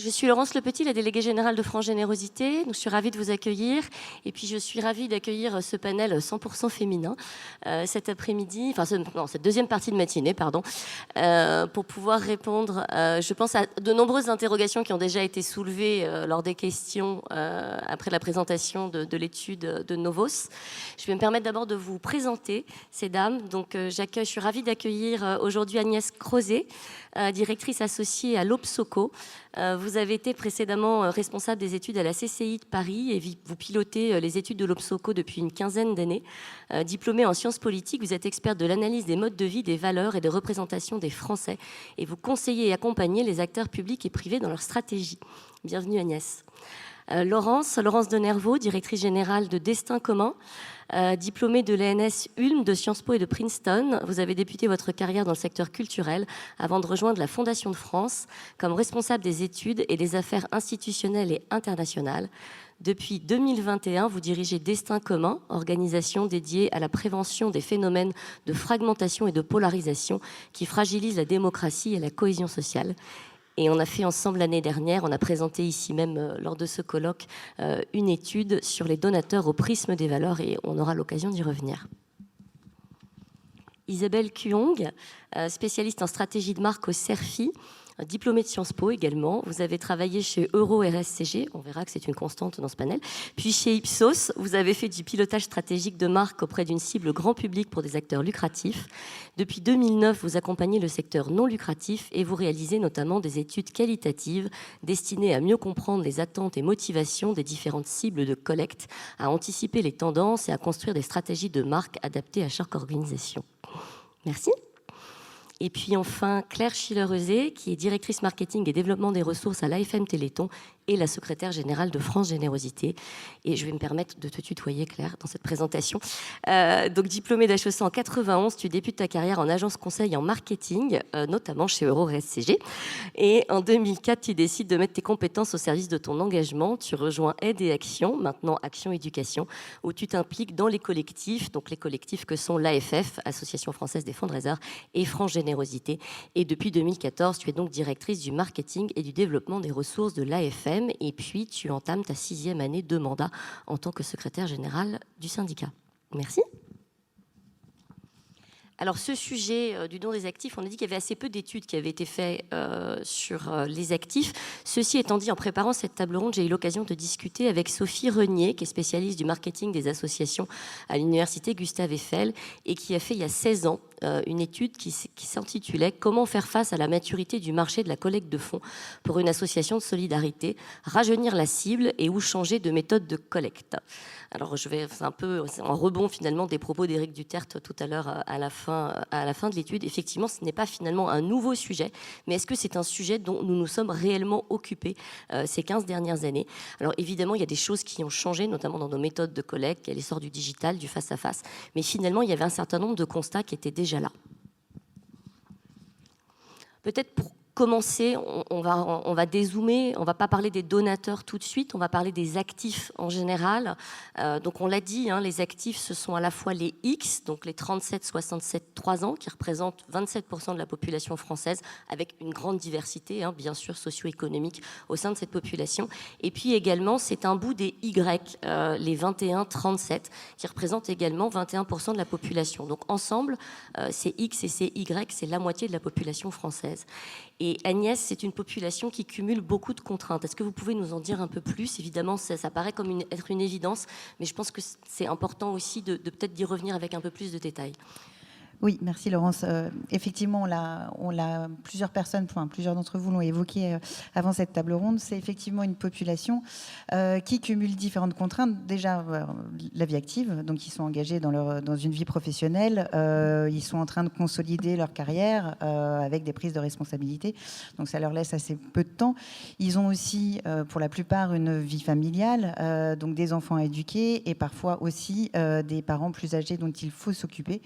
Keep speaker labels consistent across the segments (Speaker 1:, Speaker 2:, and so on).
Speaker 1: Je suis Laurence Lepetit, la déléguée générale de France Générosité. Donc, je suis ravie de vous accueillir. Et puis, je suis ravie d'accueillir ce panel 100% féminin cet après-midi, cette deuxième partie de matinée, pardon, pour pouvoir répondre, je pense, à de nombreuses interrogations qui ont déjà été soulevées lors des questions après la présentation de l'étude de Novos. Je vais me permettre d'abord de vous présenter ces dames. Donc, je suis ravie d'accueillir aujourd'hui Agnès Crozet, directrice associée à l'Obsoco. Vous avez été précédemment responsable des études à la CCI de Paris et vous pilotez les études de l'Obsoco depuis une quinzaine d'années. Diplômée en sciences politiques, vous êtes experte de l'analyse des modes de vie, des valeurs et de représentation des Français. Et vous conseillez et accompagnez les acteurs publics et privés dans leur stratégie. Bienvenue Agnès. Laurence Denervaux, directrice générale de Destin commun, diplômée de l'ENS Ulm, de Sciences Po et de Princeton. Vous avez débuté votre carrière dans le secteur culturel avant de rejoindre la Fondation de France comme responsable des études et des affaires institutionnelles et internationales. Depuis 2021, vous dirigez Destin commun, organisation dédiée à la prévention des phénomènes de fragmentation et de polarisation qui fragilisent la démocratie et la cohésion sociale. Et on a fait ensemble l'année dernière, on a présenté ici même lors de ce colloque une étude sur les donateurs au prisme des valeurs et on aura l'occasion d'y revenir. Isabelle Kuong, spécialiste en stratégie de marque au CERFI, diplômée de Sciences Po également. Vous avez travaillé chez Euro-RSCG, on verra que c'est une constante dans ce panel. Puis chez Ipsos, vous avez fait du pilotage stratégique de marque auprès d'une cible grand public pour des acteurs lucratifs. Depuis 2009, vous accompagnez le secteur non lucratif et vous réalisez notamment des études qualitatives destinées à mieux comprendre les attentes et motivations des différentes cibles de collecte, à anticiper les tendances et à construire des stratégies de marque adaptées à chaque organisation. Merci. Et puis enfin, Claire Schiller-Euzet, qui est directrice marketing et développement des ressources à l'AFM Téléthon et la secrétaire générale de France Générosité. Et je vais me permettre de te tutoyer, Claire, dans cette présentation. Donc, diplômée d'HEC en 91, tu débutes ta carrière en agence conseil en marketing, notamment chez Euro-RSCG. Et en 2004, tu décides de mettre tes compétences au service de ton engagement. Tu rejoins Aide et Action, maintenant Action Éducation, où tu t'impliques dans les collectifs, donc les collectifs que sont l'AFF, Association française des fundraisers, et France Générosité. Et depuis 2014, tu es donc directrice du marketing et du développement des ressources de l'AFM. Et puis, tu entames ta 6e année de mandat en tant que secrétaire générale du syndicat. Merci. Alors, ce sujet du don des actifs, on a dit qu'il y avait assez peu d'études qui avaient été faites sur les actifs. Ceci étant dit, en préparant cette table ronde, j'ai eu l'occasion de discuter avec Sophie Renier, qui est spécialiste du marketing des associations à l'université Gustave Eiffel et qui a fait il y a 16 ans une étude qui s'intitulait « Comment faire face à la maturité du marché de la collecte de fonds pour une association de solidarité, rajeunir la cible et ou changer de méthode de collecte ». Alors, c'est un peu en rebond finalement des propos d'Éric Duterte tout à l'heure à la fin de l'étude. Effectivement, ce n'est pas finalement un nouveau sujet, mais est-ce que c'est un sujet dont nous nous sommes réellement occupés ces 15 dernières années? Alors, évidemment, il y a des choses qui ont changé, notamment dans nos méthodes de collecte, il y a l'essor du digital, du face-à-face, mais finalement, il y avait un certain nombre de constats qui étaient déjà là. Peut-être pour commencer, on va dézoomer, on ne va pas parler des donateurs tout de suite, on va parler des actifs en général. Donc on l'a dit, hein, les actifs, ce sont à la fois les X, donc les 37-67-3 ans, qui représentent 27% de la population française, avec une grande diversité, hein, bien sûr, socio-économique au sein de cette population. Et puis également, c'est un bout des Y, les 21-37, qui représentent également 21% de la population. Donc ensemble, ces X et ces Y, c'est la moitié de la population française. Et Agnès, c'est une population qui cumule beaucoup de contraintes. Est-ce que vous pouvez nous en dire un peu plus? Évidemment, ça paraît comme être une évidence, mais je pense que c'est important aussi de peut-être d'y revenir avec un peu plus de détails.
Speaker 2: Oui, merci Laurence. Effectivement, plusieurs personnes, plusieurs d'entre vous l'ont évoqué avant cette table ronde. C'est effectivement une population qui cumule différentes contraintes. Déjà, la vie active, donc ils sont engagés dans une vie professionnelle, ils sont en train de consolider leur carrière avec des prises de responsabilité. Donc ça leur laisse assez peu de temps. Ils ont aussi, pour la plupart, une vie familiale, donc des enfants à éduquer et parfois aussi des parents plus âgés dont il faut s'occuper.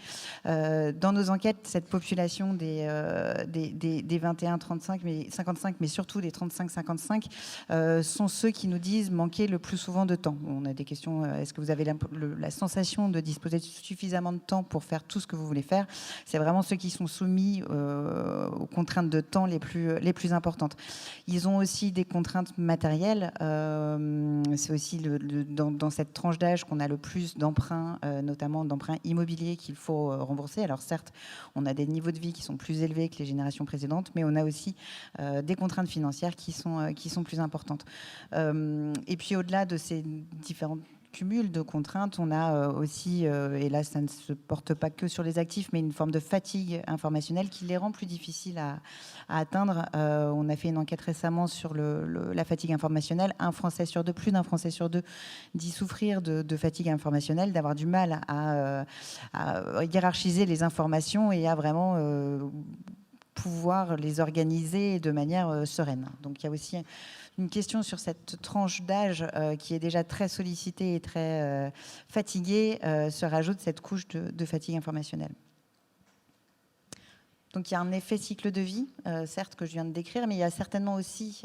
Speaker 2: Dans nos enquêtes, cette population des 21-35, mais 55, mais surtout des 35-55, sont ceux qui nous disent manquer le plus souvent de temps. On a des questions, est-ce que vous avez la sensation de disposer de suffisamment de temps pour faire tout ce que vous voulez faire? C'est vraiment ceux qui sont soumis aux contraintes de temps les plus importantes. Ils ont aussi des contraintes matérielles. C'est aussi dans cette tranche d'âge qu'on a le plus d'emprunts, notamment d'emprunts immobiliers qu'il faut rembourser. Alors certes, on a des niveaux de vie qui sont plus élevés que les générations précédentes, mais on a aussi des contraintes financières qui sont plus importantes. Et puis au-delà de ces différentes cumul de contraintes, on a aussi, et là ça ne se porte pas que sur les actifs, mais une forme de fatigue informationnelle qui les rend plus difficiles à atteindre. On a fait une enquête récemment sur la fatigue informationnelle. Plus d'un Français sur deux dit souffrir de fatigue informationnelle, d'avoir du mal à hiérarchiser les informations et à vraiment pouvoir les organiser de manière sereine. Donc il y a aussi une question sur cette tranche d'âge qui est déjà très sollicitée et très fatiguée, se rajoute cette couche de fatigue informationnelle. Donc il y a un effet cycle de vie, certes, que je viens de décrire, mais il y a certainement aussi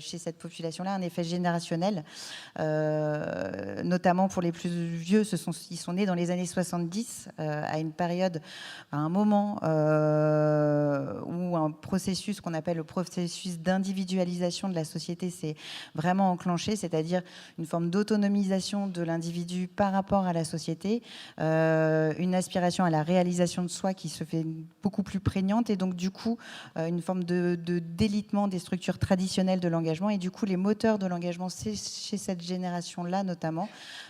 Speaker 2: chez cette population-là un effet générationnel, notamment pour les plus vieux. Ils sont nés dans les années 70, à une période, à un moment où un processus qu'on appelle le processus d'individualisation de la société s'est vraiment enclenché, c'est-à-dire une forme d'autonomisation de l'individu par rapport à la société, une aspiration à la réalisation de soi qui se fait beaucoup plus prégnante, et donc du coup une forme de délitement des structures traditionnelles de l'engagement, et du coup les moteurs de l'engagement chez cette génération-là notamment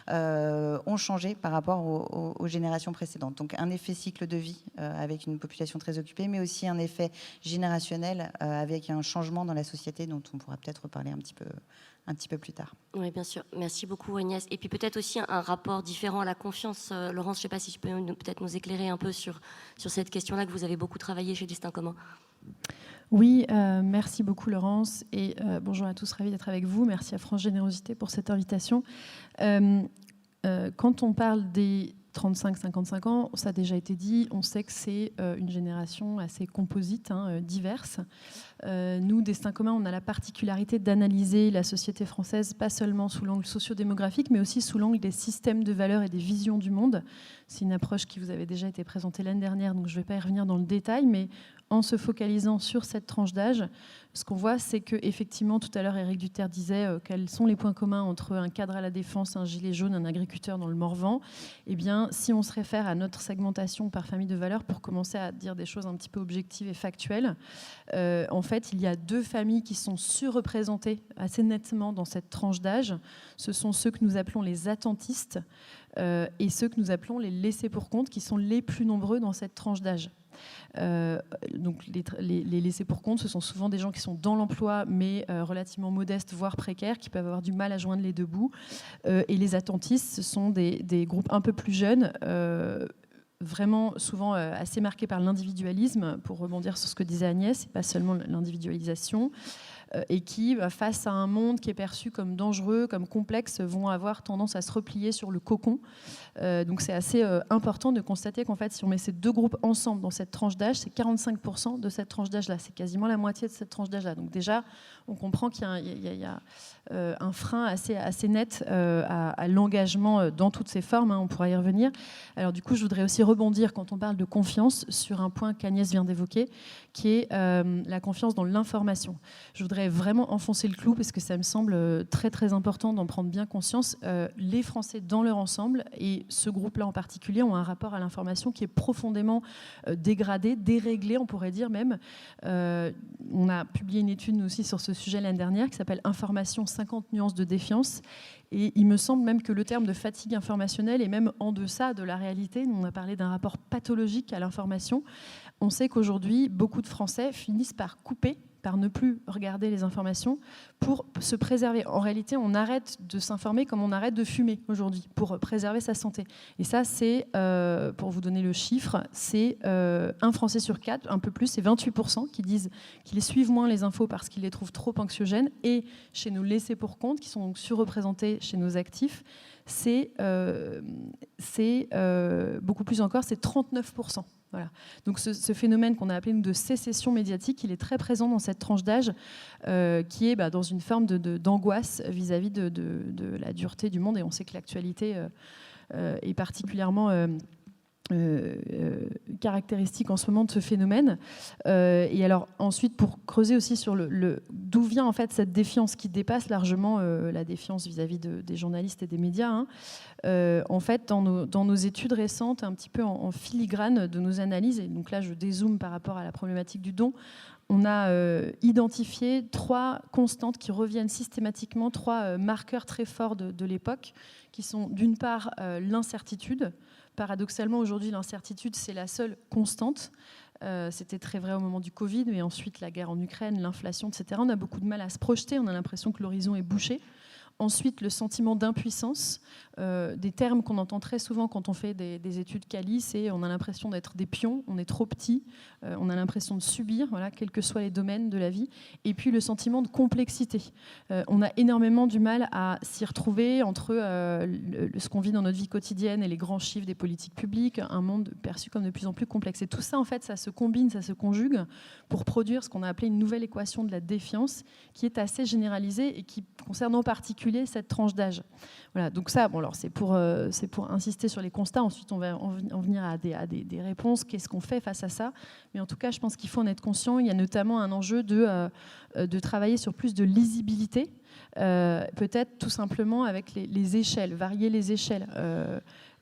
Speaker 2: ont changé par rapport aux générations précédentes. Donc un effet cycle de vie avec une population très occupée, mais aussi un effet générationnel avec un changement dans la société dont on pourra peut-être reparler un petit peu plus tard.
Speaker 1: Oui, bien sûr. Merci beaucoup, Agnès. Et puis peut-être aussi un rapport différent à la confiance. Laurence, je ne sais pas si tu peux peut-être nous éclairer un peu sur cette question-là que vous avez beaucoup travaillé chez Destin Commun.
Speaker 3: Oui, merci beaucoup, Laurence. Et bonjour à tous, ravi d'être avec vous. Merci à France Générosité pour cette invitation. Quand on parle des 35-55 ans, ça a déjà été dit, on sait que c'est une génération assez composite, diverse. Nous, Destin Commun, on a la particularité d'analyser la société française, pas seulement sous l'angle socio-démographique, mais aussi sous l'angle des systèmes de valeurs et des visions du monde. C'est une approche qui vous avait déjà été présentée l'année dernière, donc je ne vais pas y revenir dans le détail, mais en se focalisant sur cette tranche d'âge, ce qu'on voit, c'est qu'effectivement, tout à l'heure, Éric Duterre disait quels sont les points communs entre un cadre à la défense, un gilet jaune, un agriculteur dans le Morvan. Eh bien, si on se réfère à notre segmentation par famille de valeurs, pour commencer à dire des choses un petit peu objectives et factuelles, en fait, il y a deux familles qui sont surreprésentées assez nettement dans cette tranche d'âge. Ce sont ceux que nous appelons les attentistes et ceux que nous appelons les laissés pour compte, qui sont les plus nombreux dans cette tranche d'âge. Donc les laissés pour compte, ce sont souvent des gens qui sont dans l'emploi mais relativement modestes, voire précaires, qui peuvent avoir du mal à joindre les deux bouts. Et les attentistes, ce sont des groupes un peu plus jeunes, vraiment souvent assez marqués par l'individualisme, pour rebondir sur ce que disait Agnès, et pas seulement l'individualisation, et qui, face à un monde qui est perçu comme dangereux, comme complexe, vont avoir tendance à se replier sur le cocon. Donc c'est assez important de constater qu'en fait, si on met ces deux groupes ensemble dans cette tranche d'âge, c'est 45% de cette tranche d'âge-là. C'est quasiment la moitié de cette tranche d'âge-là. Donc déjà, on comprend qu'il y a un frein assez net à l'engagement dans toutes ses formes. On pourra y revenir. Alors du coup, je voudrais aussi rebondir, quand on parle de confiance, sur un point qu'Agnès vient d'évoquer, qui est la confiance dans l'information. Je voudrais vraiment enfoncer le clou, parce que ça me semble très très important d'en prendre bien conscience. Les Français dans leur ensemble, et ce groupe-là en particulier, ont un rapport à l'information qui est profondément dégradé, déréglé, on pourrait dire même. On a publié une étude nous aussi sur ce sujet l'année dernière qui s'appelle « Information, 50 nuances de défiance ». Et il me semble même que le terme de fatigue informationnelle est même en deçà de la réalité. On a parlé d'un rapport pathologique à l'information. On sait qu'aujourd'hui, beaucoup de Français finissent par couper, par ne plus regarder les informations pour se préserver. En réalité, on arrête de s'informer comme on arrête de fumer aujourd'hui pour préserver sa santé. Et ça, c'est, pour vous donner le chiffre, c'est un Français sur 4, un peu plus, c'est 28% qui disent qu'ils suivent moins les infos parce qu'ils les trouvent trop anxiogènes. Et chez nos laissés pour compte, qui sont donc surreprésentés chez nos actifs, c'est beaucoup plus encore, c'est 39%. Voilà. Donc ce phénomène qu'on a appelé nous, de sécession médiatique, il est très présent dans cette tranche d'âge qui est dans une forme d'angoisse vis-à-vis de la dureté du monde. Et on sait que l'actualité est particulièrement caractéristique en ce moment de ce phénomène. Et alors ensuite, pour creuser aussi sur d'où vient en fait cette défiance qui dépasse largement la défiance vis-à-vis des journalistes et des médias, hein. En fait, dans nos études récentes, un petit peu en filigrane de nos analyses, et donc là je dézoome par rapport à la problématique du don, on a identifié 3 constantes qui reviennent systématiquement, 3 marqueurs très forts de l'époque, qui sont d'une part l'incertitude. Paradoxalement, aujourd'hui, l'incertitude, c'est la seule constante. C'était très vrai au moment du Covid, mais ensuite la guerre en Ukraine, l'inflation, etc. On a beaucoup de mal à se projeter, on a l'impression que l'horizon est bouché. Ensuite, le sentiment d'impuissance, des termes qu'on entend très souvent quand on fait des études quali, c'est on a l'impression d'être des pions, on est trop petit, on a l'impression de subir, voilà, quels que soient les domaines de la vie. Et puis le sentiment de complexité. On a énormément du mal à s'y retrouver entre ce qu'on vit dans notre vie quotidienne et les grands chiffres des politiques publiques, un monde perçu comme de plus en plus complexe. Et tout ça, en fait, ça se combine, ça se conjugue pour produire ce qu'on a appelé une nouvelle équation de la défiance, qui est assez généralisée et qui concerne en particulier cette tranche d'âge. Voilà, donc ça, bon, alors c'est pour insister sur les constats. Ensuite, on va en venir à des réponses. Qu'est-ce qu'on fait face à ça? Mais en tout cas, je pense qu'il faut en être conscient. Il y a notamment un enjeu de travailler sur plus de lisibilité, peut-être tout simplement avec les échelles, varier les échelles.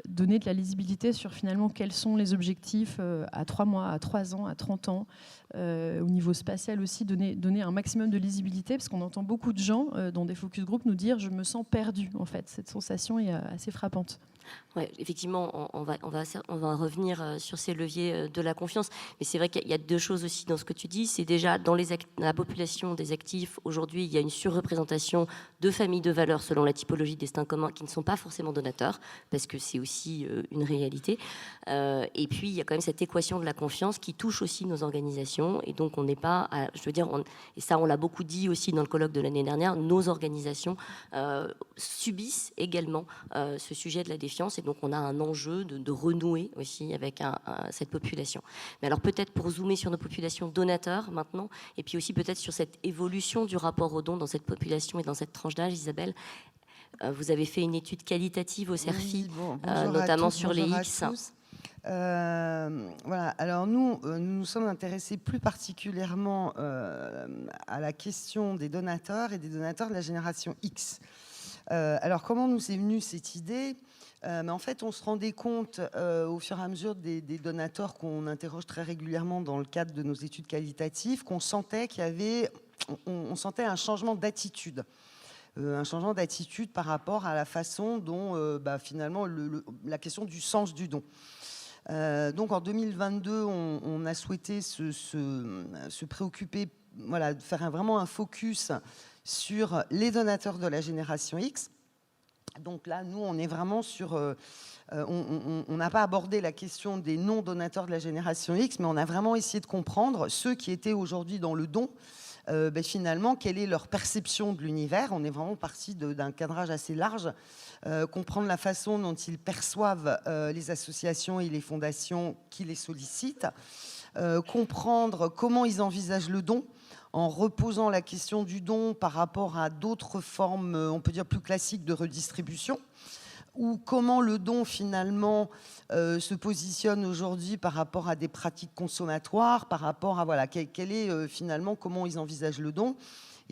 Speaker 3: Donner de la lisibilité sur finalement quels sont les objectifs à 3 mois, à 3 ans, à 30 ans. Au niveau spatial aussi, donner un maximum de lisibilité, parce qu'on entend beaucoup de gens dans des focus group nous dire « je me sens perdu ». En fait, cette sensation est assez frappante.
Speaker 1: Ouais, effectivement, on va revenir sur ces leviers de la confiance. Mais c'est vrai qu'il y a 2 choses aussi dans ce que tu dis. C'est déjà dans la population des actifs, aujourd'hui, il y a une surreprésentation de familles de valeurs selon la typologie de destin commun qui ne sont pas forcément donateurs, parce que c'est aussi une réalité. Et puis, il y a quand même cette équation de la confiance qui touche aussi nos organisations. Et donc, on n'est pas, et ça, on l'a beaucoup dit aussi dans le colloque de l'année dernière, nos organisations subissent également ce sujet de la défiance. Et donc, on a un enjeu de renouer aussi avec cette population. Mais alors, peut-être pour zoomer sur nos populations donateurs maintenant, et puis aussi peut-être sur cette évolution du rapport aux dons dans cette population et dans cette tranche d'âge, Isabelle, vous avez fait une étude qualitative au CERFI, notamment sur les X.
Speaker 4: Voilà. Alors nous sommes intéressés plus particulièrement à la question des donateurs et des donateurs de la génération X. Alors comment nous est venue cette idée? Mais en fait, on se rendait compte au fur et à mesure des donateurs qu'on interroge très régulièrement dans le cadre de nos études qualitatives, qu'on sentait qu'il y avait, on sentait un changement d'attitude. Un changement d'attitude par rapport à la façon dont, finalement, la question du sens du don. Donc en 2022, on a souhaité se préoccuper, voilà, de faire vraiment un focus sur les donateurs de la génération X. Donc là, nous, on est vraiment sur... on n'a pas abordé la question des non-donateurs de la génération X, mais on a vraiment essayé de comprendre ceux qui étaient aujourd'hui dans le don, finalement, quelle est leur perception de l'univers. On est vraiment parti d'un cadrage assez large, comprendre la façon dont ils perçoivent les associations et les fondations qui les sollicitent, comprendre comment ils envisagent le don, en reposant la question du don par rapport à d'autres formes, on peut dire plus classiques de redistribution, ou comment le don finalement se positionne aujourd'hui par rapport à des pratiques consommatoires, par rapport à voilà, quel est finalement comment ils envisagent le don.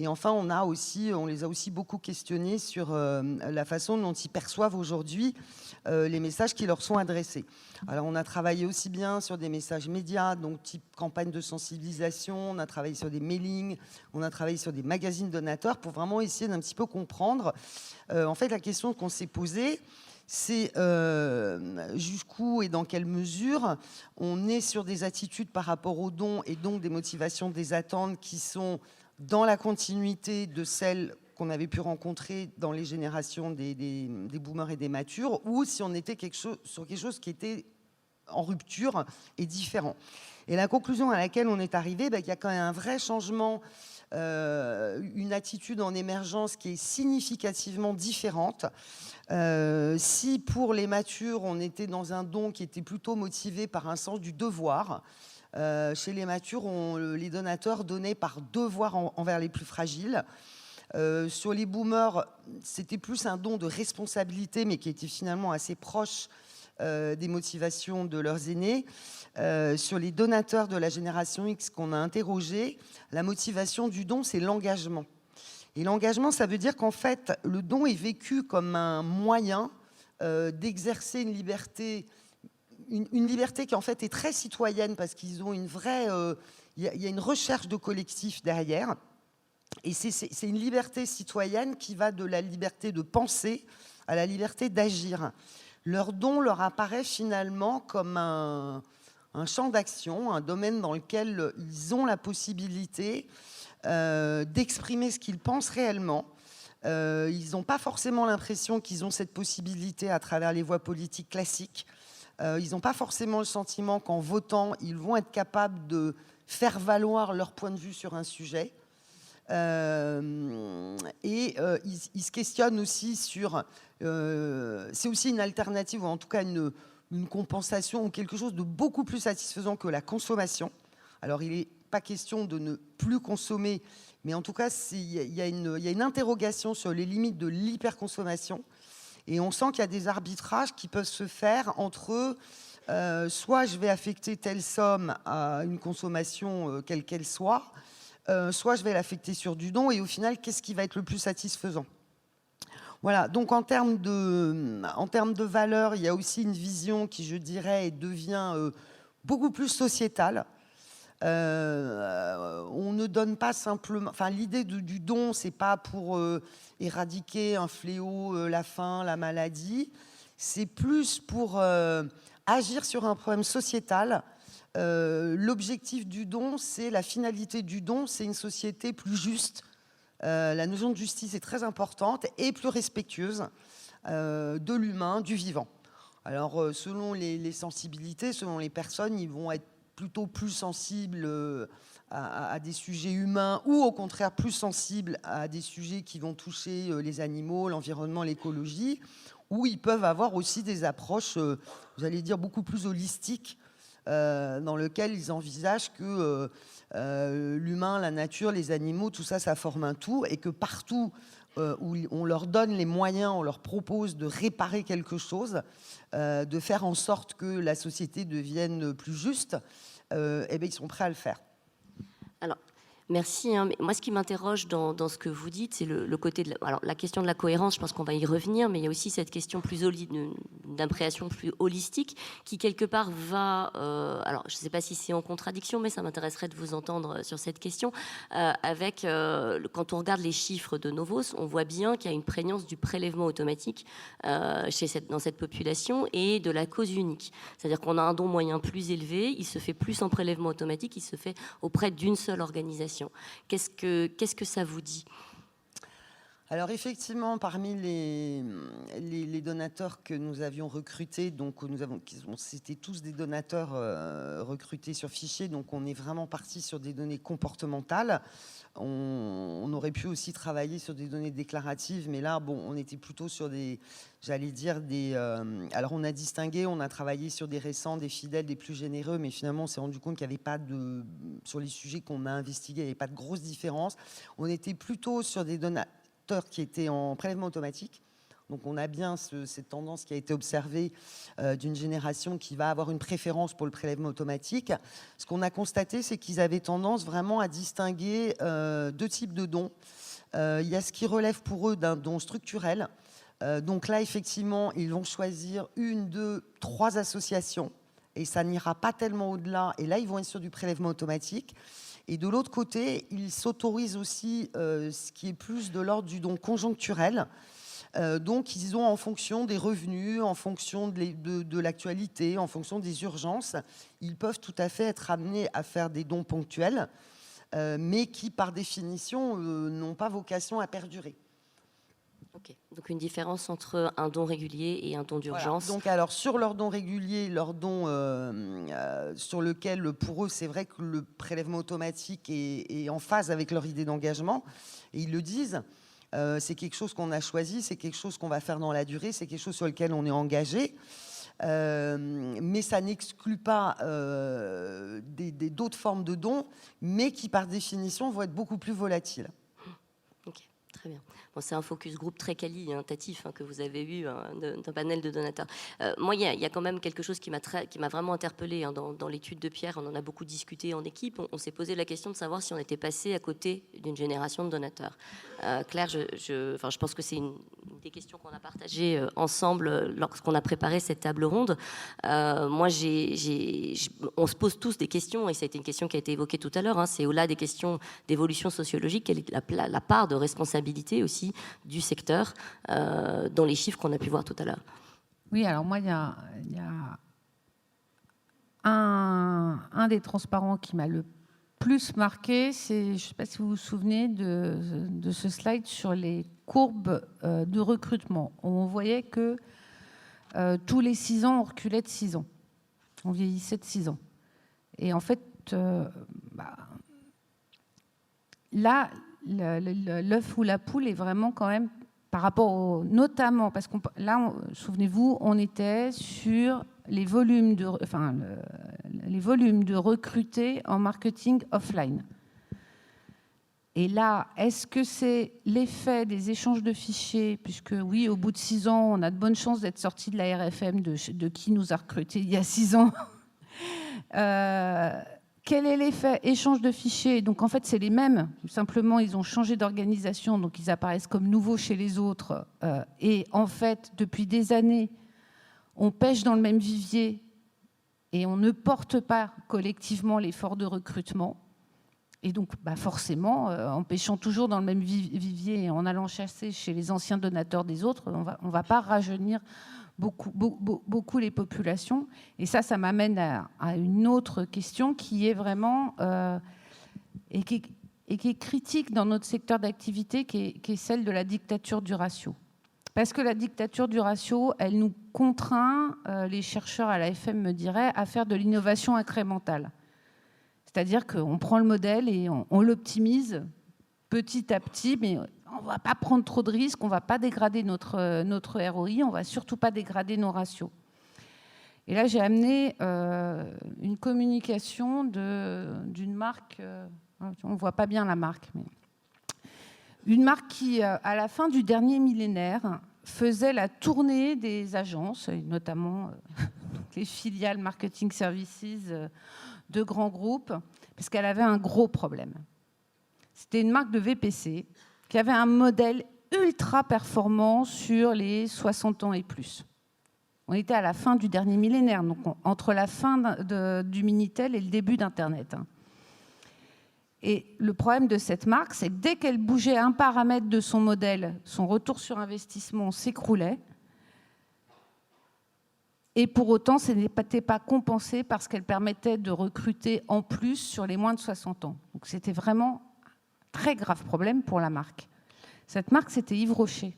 Speaker 4: Et enfin, on les a aussi beaucoup questionnés sur la façon dont ils perçoivent aujourd'hui les messages qui leur sont adressés. Alors, on a travaillé aussi bien sur des messages médias, donc type campagne de sensibilisation, on a travaillé sur des mailings, on a travaillé sur des magazines donateurs pour vraiment essayer d'un petit peu comprendre. En fait, la question qu'on s'est posée, c'est jusqu'où et dans quelle mesure on est sur des attitudes par rapport aux dons et donc des motivations, des attentes qui sont dans la continuité de celles qu'on avait pu rencontrer dans les générations des boomers et des matures, ou si on était sur quelque chose qui était en rupture et différent. Et la conclusion à laquelle on est arrivé, qu'il y a quand même un vrai changement une attitude en émergence qui est significativement différente. Si pour les matures, on était dans un don qui était plutôt motivé par un sens du devoir, chez les matures, les donateurs donnaient par devoir envers les plus fragiles. Sur les boomers, c'était plus un don de responsabilité, mais qui était finalement assez proche des motivations de leurs aînés. Sur les donateurs de la génération X qu'on a interrogés, la motivation du don, c'est l'engagement. Et l'engagement, ça veut dire qu'en fait, le don est vécu comme un moyen d'exercer une liberté qui en fait est très citoyenne, parce qu'ils ont une vraie... Il y a une recherche de collectif derrière. Et c'est une liberté citoyenne qui va de la liberté de penser à la liberté d'agir. Leur don leur apparaît finalement comme un champ d'action, un domaine dans lequel ils ont la possibilité d'exprimer ce qu'ils pensent réellement. Ils n'ont pas forcément l'impression qu'ils ont cette possibilité à travers les voies politiques classiques. Ils n'ont pas forcément le sentiment qu'en votant, ils vont être capables de faire valoir leur point de vue sur un sujet. Ils se questionnent aussi sur... c'est aussi une alternative, ou en tout cas une compensation, ou quelque chose de beaucoup plus satisfaisant que la consommation. Alors, il n'est pas question de ne plus consommer, mais en tout cas, il y a une interrogation sur les limites de l'hyperconsommation. Et on sent qu'il y a des arbitrages qui peuvent se faire entre soit je vais affecter telle somme à une consommation quelle qu'elle soit, soit je vais l'affecter sur du don, et au final, qu'est-ce qui va être le plus satisfaisant? Voilà, donc en termes de valeur, il y a aussi une vision qui, je dirais, devient beaucoup plus sociétale. On ne donne pas simplement... Enfin, l'idée du don, c'est pas pour éradiquer un fléau, la faim, la maladie. C'est plus pour agir sur un problème sociétal. L'objectif du don, c'est la finalité du don, c'est une société plus juste. La notion de justice est très importante et plus respectueuse de l'humain, du vivant. Alors, selon les sensibilités, selon les personnes, ils vont être plutôt plus sensibles à des sujets humains, ou au contraire plus sensibles à des sujets qui vont toucher les animaux, l'environnement, l'écologie, ou ils peuvent avoir aussi des approches, j'allais dire, beaucoup plus holistiques, dans lesquelles ils envisagent que l'humain, la nature, les animaux, tout ça, ça forme un tout, et que partout où on leur donne les moyens, on leur propose de réparer quelque chose, de faire en sorte que la société devienne plus juste, eh bien, ils sont prêts à le faire.
Speaker 1: Alors, merci. Mais moi, ce qui m'interroge dans ce que vous dites, c'est le côté de alors, la question de la cohérence. Je pense qu'on va y revenir, mais il y a aussi cette question d'appréhension plus holistique qui, quelque part, va... alors, je ne sais pas si c'est en contradiction, mais ça m'intéresserait de vous entendre sur cette question. Quand on regarde les chiffres de Novos, on voit bien qu'il y a une prégnance du prélèvement automatique dans cette population et de la cause unique. C'est-à-dire qu'on a un don moyen plus élevé, il se fait plus en prélèvement automatique, il se fait auprès d'une seule organisation. Qu'est-ce que ça vous dit?
Speaker 4: Alors effectivement, parmi les donateurs que nous avions recrutés, donc c'était tous des donateurs recrutés sur fichier, donc on est vraiment parti sur des données comportementales. On aurait pu aussi travailler sur des données déclaratives, mais là, bon, on était plutôt sur alors on a distingué, on a travaillé sur des récents, des fidèles, des plus généreux, mais finalement on s'est rendu compte qu'il n'y avait pas sur les sujets qu'on a investigués, il n'y avait pas de grosse différence. On était plutôt sur des donateurs qui étaient en prélèvement automatique. Donc on a bien cette tendance qui a été observée d'une génération qui va avoir une préférence pour le prélèvement automatique. Ce qu'on a constaté, c'est qu'ils avaient tendance vraiment à distinguer deux types de dons. Il y a ce qui relève pour eux d'un don structurel. Donc là, effectivement, ils vont choisir 1, 2, 3 associations et ça n'ira pas tellement au-delà. Et là, ils vont être sur du prélèvement automatique. Et de l'autre côté, ils s'autorisent aussi ce qui est plus de l'ordre du don conjoncturel. Donc, ils ont en fonction des revenus, en fonction de l'actualité, en fonction des urgences, ils peuvent tout à fait être amenés à faire des dons ponctuels, mais qui, par définition, n'ont pas vocation à perdurer.
Speaker 1: Ok. Donc une différence entre un don régulier et un don d'urgence.
Speaker 4: Voilà. Donc alors sur leur don régulier, leur don sur lequel pour eux c'est vrai que le prélèvement automatique est en phase avec leur idée d'engagement, et ils le disent, c'est quelque chose qu'on a choisi, c'est quelque chose qu'on va faire dans la durée, c'est quelque chose sur lequel on est engagé. Mais ça n'exclut pas d'autres formes de dons, mais qui par définition vont être beaucoup plus volatiles.
Speaker 1: Ok, très bien. Bon, c'est un focus group très qualitatif que vous avez eu d'un panel de donateurs. Moi, il y a quand même quelque chose qui m'a vraiment interpellée dans l'étude de Pierre. On en a beaucoup discuté en équipe. On s'est posé la question de savoir si on était passé à côté d'une génération de donateurs. Claire, je pense que c'est une des questions qu'on a partagées ensemble lorsqu'on a préparé cette table ronde. Moi, on se pose tous des questions, et ça a été une question qui a été évoquée tout à l'heure. C'est au-delà des questions d'évolution sociologique, quelle est la part de responsabilité aussi du secteur dans les chiffres qu'on a pu voir tout à l'heure.
Speaker 5: Oui, alors moi, il y a un des transparents qui m'a le plus marqué, c'est, je ne sais pas si vous vous souvenez de ce slide sur les courbes de recrutement. On voyait que tous les 6 ans, on reculait de 6 ans. On vieillissait de 6 ans. Et en fait, là, l'œuf ou la poule est vraiment quand même par rapport notamment, parce que là, souvenez-vous, on était sur les volumes les volumes de recrutés en marketing offline. Et là, est-ce que c'est l'effet des échanges de fichiers, puisque oui, au bout de 6 ans, on a de bonnes chances d'être sorti de la RFM de qui nous a recrutés il y a 6 ans. Quel est l'effet échange de fichiers? Donc en fait, c'est les mêmes. Simplement, ils ont changé d'organisation, donc ils apparaissent comme nouveaux chez les autres. Et en fait, depuis des années, on pêche dans le même vivier et on ne porte pas collectivement l'effort de recrutement. Et donc, forcément, en pêchant toujours dans le même vivier et en allant chasser chez les anciens donateurs des autres, on ne va pas rajeunir beaucoup les populations. Et ça m'amène à une autre question qui est vraiment et qui est critique dans notre secteur d'activité, qui est celle de la dictature du ratio. Parce que la dictature du ratio, elle nous contraint, les chercheurs à l'AFM me diraient, à faire de l'innovation incrémentale. C'est-à-dire qu'on prend le modèle et on l'optimise petit à petit, mais on ne va pas prendre trop de risques, on ne va pas dégrader notre ROI, on ne va surtout pas dégrader nos ratios. Et là, j'ai amené une communication d'une marque, on ne voit pas bien la marque, mais une marque qui, à la fin du dernier millénaire, faisait la tournée des agences, et notamment les filiales marketing services de grands groupes, parce qu'elle avait un gros problème. C'était une marque de VPC qui avait un modèle ultra performant sur les 60 ans et plus. On était à la fin du dernier millénaire, donc entre la fin du Minitel et le début d'Internet. Et le problème de cette marque, c'est que dès qu'elle bougeait un paramètre de son modèle, son retour sur investissement s'écroulait. Et pour autant, ce n'était pas compensé parce qu'elle permettait de recruter en plus sur les moins de 60 ans. Donc c'était vraiment un très grave problème pour la marque. Cette marque, c'était Yves Rocher.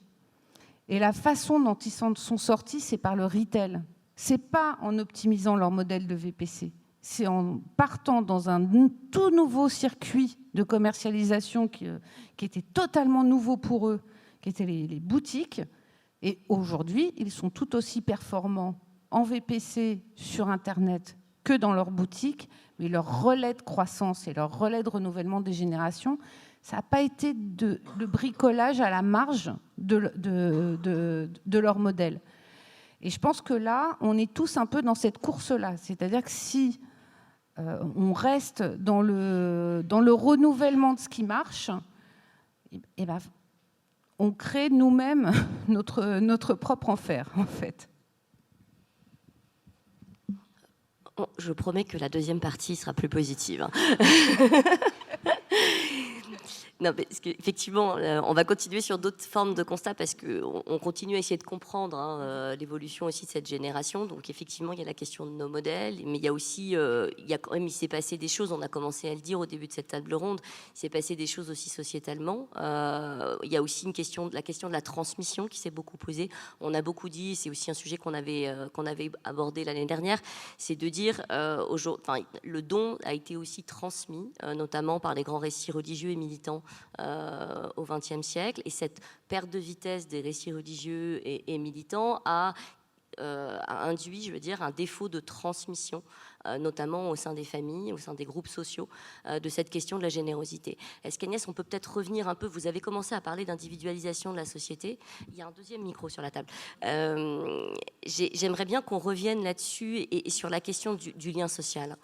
Speaker 5: Et la façon dont ils sont sortis, c'est par le retail. Ce n'est pas en optimisant leur modèle de VPC. C'est en partant dans un tout nouveau circuit de commercialisation qui était totalement nouveau pour eux, qui étaient les boutiques. Et aujourd'hui, ils sont tout aussi performants en VPC sur Internet que dans leurs boutiques, mais leur relais de croissance et leur relais de renouvellement des générations, ça n'a pas été de bricolage à la marge de leur modèle. Et je pense que là, on est tous un peu dans cette course-là. C'est-à-dire que si on reste dans le renouvellement de ce qui marche, et ben, on crée nous-mêmes notre propre enfer, en fait.
Speaker 1: Je promets que la deuxième partie sera plus positive. Non, parce qu'effectivement, on va continuer sur d'autres formes de constats parce qu'on continue à essayer de comprendre l'évolution aussi de cette génération. Donc effectivement, il y a la question de nos modèles, mais il y a aussi, il s'est passé des choses, on a commencé à le dire au début de cette table ronde, il s'est passé des choses aussi sociétalement. Il y a aussi la question de la transmission qui s'est beaucoup posée. On a beaucoup dit, c'est aussi un sujet qu'on avait abordé l'année dernière, c'est de dire, le don a été aussi transmis, notamment par les grands récits religieux et militants au XXe siècle, et cette perte de vitesse des récits religieux et militants a induit, je veux dire, un défaut de transmission, notamment au sein des familles, au sein des groupes sociaux, de cette question de la générosité. Est-ce qu'Agnès, on peut peut-être revenir un peu, vous avez commencé à parler d'individualisation de la société, il y a un deuxième micro sur la table. J'aimerais bien qu'on revienne là-dessus et sur la question du lien social.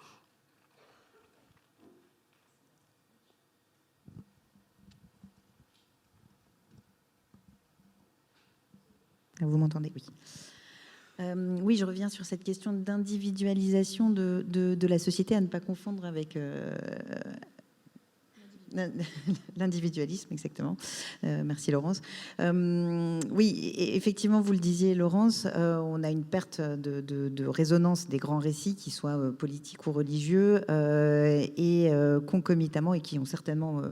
Speaker 2: Vous m'entendez? Oui. Oui, je reviens sur cette question d'individualisation de la société, à ne pas confondre avec l'individualisme, exactement. Merci Laurence. Oui, effectivement, vous le disiez Laurence, on a une perte de résonance des grands récits, qui soient politiques ou religieux, et concomitamment, et qui ont certainement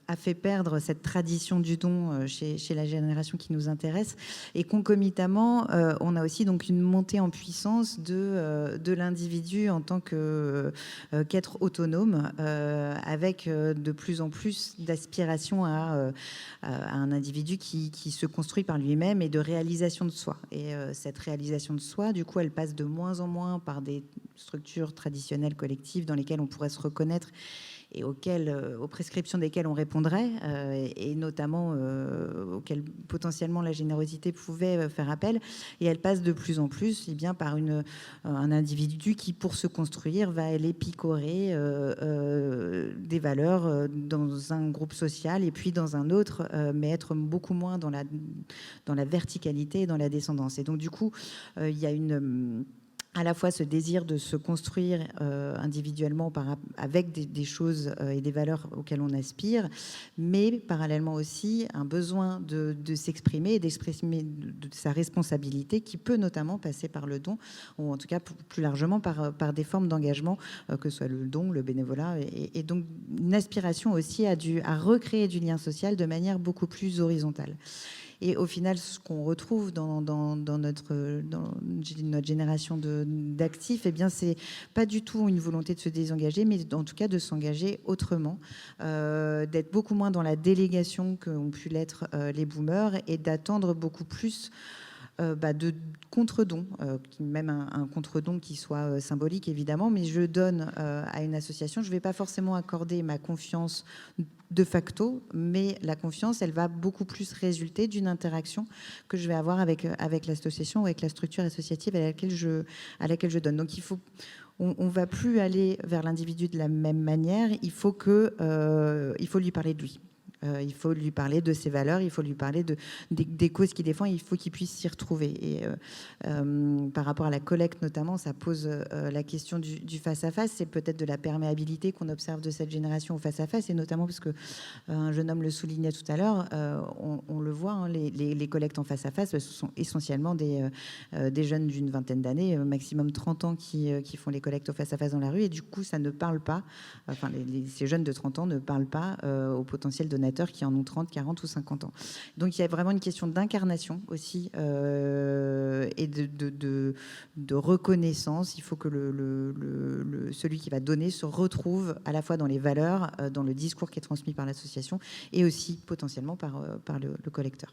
Speaker 2: a fait perdre cette tradition du don chez la génération qui nous intéresse. Et concomitamment, on a aussi donc une montée en puissance de l'individu en tant qu'être autonome, avec de plus en plus d'aspiration à un individu qui se construit par lui-même et de réalisation de soi. Et cette réalisation de soi, du coup, elle passe de moins en moins par des structures traditionnelles collectives dans lesquelles on pourrait se reconnaître et aux prescriptions desquelles on répondrait, et notamment auxquelles potentiellement la générosité pouvait faire appel. Et elle passe de plus en plus bien par un individu qui, pour se construire, va aller picorer des valeurs dans un groupe social et puis dans un autre, mais être beaucoup moins dans la verticalité et dans la descendance. Et donc, du coup, il y a à la fois ce désir de se construire individuellement avec des choses et des valeurs auxquelles on aspire, mais parallèlement aussi un besoin de s'exprimer et d'exprimer de sa responsabilité, qui peut notamment passer par le don, ou en tout cas plus largement par des formes d'engagement, que ce soit le don, le bénévolat, et donc une aspiration aussi à recréer du lien social de manière beaucoup plus horizontale. Et au final, ce qu'on retrouve dans notre génération d'actifs, eh bien, c'est pas du tout une volonté de se désengager, mais en tout cas de s'engager autrement, d'être beaucoup moins dans la délégation qu'ont pu l'être les boomers, et d'attendre beaucoup plus de contre-don, même un contre-don qui soit symbolique évidemment, mais je donne à une association, je ne vais pas forcément accorder ma confiance de facto, mais la confiance, elle va beaucoup plus résulter d'une interaction que je vais avoir avec l'association ou avec la structure associative à laquelle je donne. Donc on va plus aller vers l'individu de la même manière, il faut lui parler de lui. Il faut lui parler de ses valeurs, il faut lui parler des causes qu'il défend, il faut qu'il puisse s'y retrouver. Et par rapport à la collecte notamment, ça pose la question du face-à-face, c'est peut-être de la perméabilité qu'on observe de cette génération au face-à-face, et notamment parce que un jeune homme le soulignait tout à l'heure, on le voit, hein, les collectes en face-à-face, ce sont essentiellement des jeunes d'une vingtaine d'années, maximum 30 ans, qui font les collectes au face-à-face dans la rue, et du coup ça ne parle pas, enfin ces jeunes de 30 ans ne parlent pas aux potentiels donateurs qui en ont 30, 40 ou 50 ans. Donc il y a vraiment une question d'incarnation aussi, et de reconnaissance. Il faut que celui qui va donner se retrouve à la fois dans les valeurs, dans le discours qui est transmis par l'association, et aussi potentiellement par le collecteur.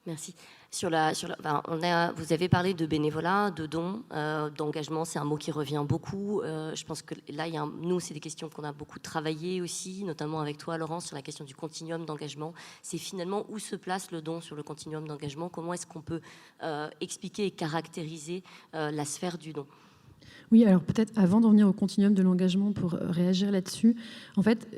Speaker 1: Merci. Vous avez parlé de bénévolat, de dons, d'engagement, c'est un mot qui revient beaucoup. Je pense que là, nous, c'est des questions qu'on a beaucoup travaillé aussi, notamment avec toi, Laurence, sur la question du continuum d'engagement. C'est finalement où se place le don sur le continuum d'engagement. Comment est-ce qu'on peut expliquer et caractériser la sphère du don ?
Speaker 3: Oui, alors peut-être avant d'en venir au continuum de l'engagement pour réagir là-dessus, en fait,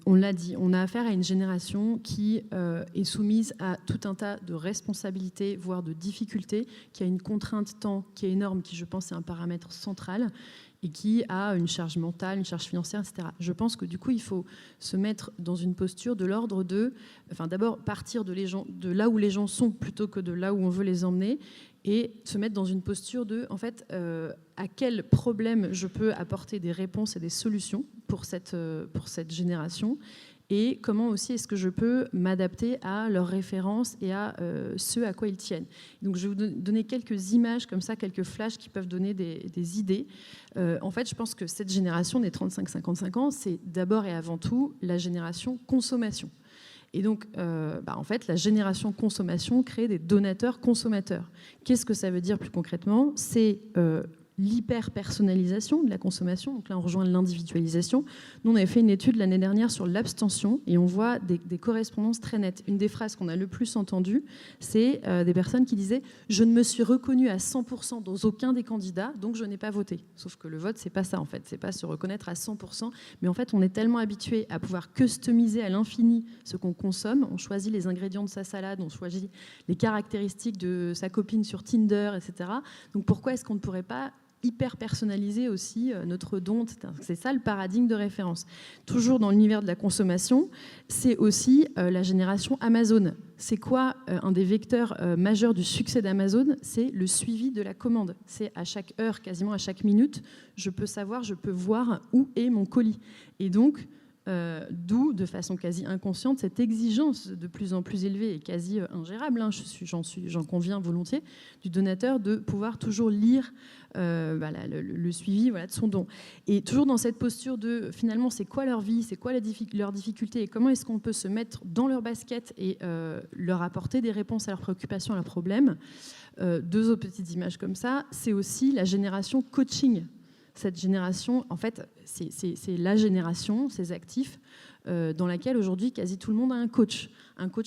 Speaker 3: on l'a dit, on a affaire à une génération qui est soumise à tout un tas de responsabilités, voire de difficultés, qui a une contrainte temps qui est énorme, qui je pense est un paramètre central, et qui a une charge mentale, une charge financière, etc. Je pense que du coup, il faut se mettre dans une posture de l'ordre de, enfin d'abord partir de là où les gens sont plutôt que de là où on veut les emmener, et se mettre dans une posture de, en fait, à quel problème je peux apporter des réponses et des solutions pour cette génération, et comment aussi est-ce que je peux m'adapter à leurs références et à ce à quoi ils tiennent. Donc je vais vous donner quelques images comme ça, quelques flashs qui peuvent donner des idées. En fait, je pense que cette génération des 35-55 ans, c'est d'abord et avant tout la génération consommation. Et donc, en fait, la génération consommation crée des donateurs-consommateurs. Qu'est-ce que ça veut dire plus concrètement ? C'est l'hyper-personnalisation de la consommation. Donc là, on rejoint l'individualisation. Nous, on avait fait une étude l'année dernière sur l'abstention et on voit des correspondances très nettes. Une des phrases qu'on a le plus entendues, c'est des personnes qui disaient « Je ne me suis reconnue à 100% dans aucun des candidats, donc je n'ai pas voté ». Sauf que le vote, c'est pas ça, en fait. C'est pas se reconnaître à 100%. Mais en fait, on est tellement habitué à pouvoir customiser à l'infini ce qu'on consomme. On choisit les ingrédients de sa salade, on choisit les caractéristiques de sa copine sur Tinder, etc. Donc pourquoi est-ce qu'on ne pourrait pas hyper personnaliser aussi notre don, etc. C'est ça le paradigme de référence. Toujours dans l'univers de la consommation, c'est aussi la génération Amazon. C'est quoi un des vecteurs majeurs du succès d'Amazon ? C'est le suivi de la commande. C'est à chaque heure, quasiment à chaque minute, je peux voir où est mon colis. Et donc, d'où, de façon quasi inconsciente, cette exigence de plus en plus élevée et quasi ingérable, hein, j'en conviens volontiers, du donateur de pouvoir toujours lire le suivi de son don. Et toujours dans cette posture de, finalement, c'est quoi leur vie, c'est quoi leurs difficultés et comment est-ce qu'on peut se mettre dans leur basket et leur apporter des réponses à leurs préoccupations, à leurs problèmes. Deux autres petites images comme ça, c'est aussi la génération coaching. Cette génération, en fait, c'est la génération, ces actifs, dans laquelle aujourd'hui quasi tout le monde a un coach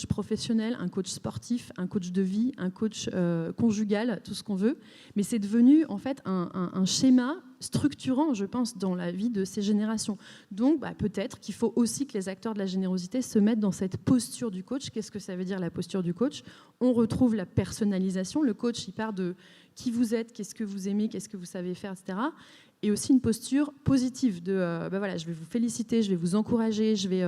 Speaker 3: professionnel, un coach sportif, un coach de vie, un coach conjugal, tout ce qu'on veut. Mais c'est devenu en fait un schéma structurant, je pense, dans la vie de ces générations. Donc peut-être qu'il faut aussi que les acteurs de la générosité se mettent dans cette posture du coach. Qu'est-ce que ça veut dire la posture du coach ? On retrouve la personnalisation. Le coach, il part de qui vous êtes, qu'est-ce que vous aimez, qu'est-ce que vous savez faire, etc. Et aussi une posture positive de je vais vous féliciter, je vais vous encourager, je vais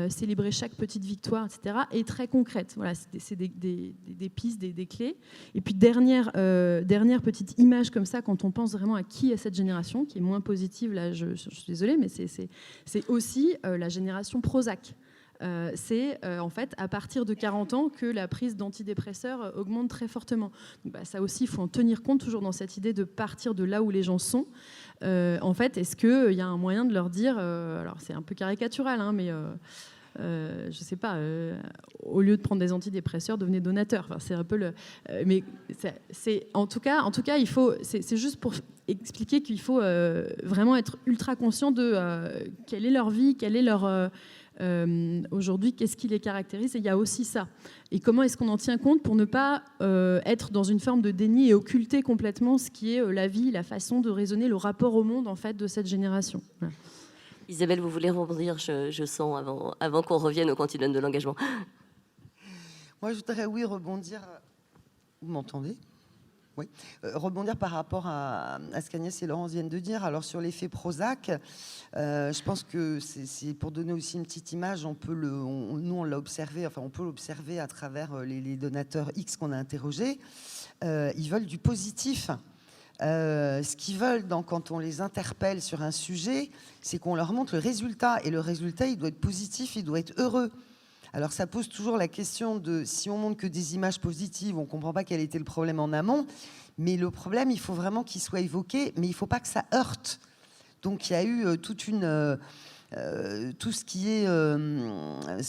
Speaker 3: célébrer chaque petite victoire, etc. Et très concrète. Voilà, c'est des pistes, des clés. Et puis dernière petite image comme ça, quand on pense vraiment à qui est cette génération, qui est moins positive, là je suis désolée, mais c'est aussi la génération Prozac. C'est en fait à partir de 40 ans que la prise d'antidépresseurs augmente très fortement. Donc, ça aussi, il faut en tenir compte, toujours dans cette idée de partir de là où les gens sont. En fait, est-ce qu'il y a un moyen de leur dire, alors c'est un peu caricatural, hein, mais je sais pas, au lieu de prendre des antidépresseurs, devenez donateur. Enfin, c'est un peu le, mais c'est en tout cas, il faut, c'est juste pour expliquer qu'il faut vraiment être ultra conscient de quelle est leur vie, quelle est leur aujourd'hui, qu'est-ce qui les caractérise, et il y a aussi ça. Et comment est-ce qu'on en tient compte pour ne pas être dans une forme de déni et occulter complètement ce qui est la vie, la façon de raisonner, le rapport au monde en fait de cette génération. Voilà.
Speaker 1: Isabelle, vous voulez rebondir, je sens, avant qu'on revienne au continuum de l'engagement.
Speaker 4: Moi, je voudrais, rebondir. Vous m'entendez ? Oui. Rebondir par rapport à ce qu'Agnès et Laurence viennent de dire. Alors, sur l'effet Prozac, je pense que c'est pour donner aussi une petite image, on peut l'a observé, enfin, on peut l'observer à travers les donateurs X qu'on a interrogés. Ils veulent du positif. Ce qu'ils veulent quand on les interpelle sur un sujet, c'est qu'on leur montre le résultat. Et le résultat, il doit être positif, il doit être heureux. Alors ça pose toujours la question de si on montre que des images positives, on ne comprend pas quel était le problème en amont. Mais le problème, il faut vraiment qu'il soit évoqué, mais il ne faut pas que ça heurte. Donc il y a eu tout ce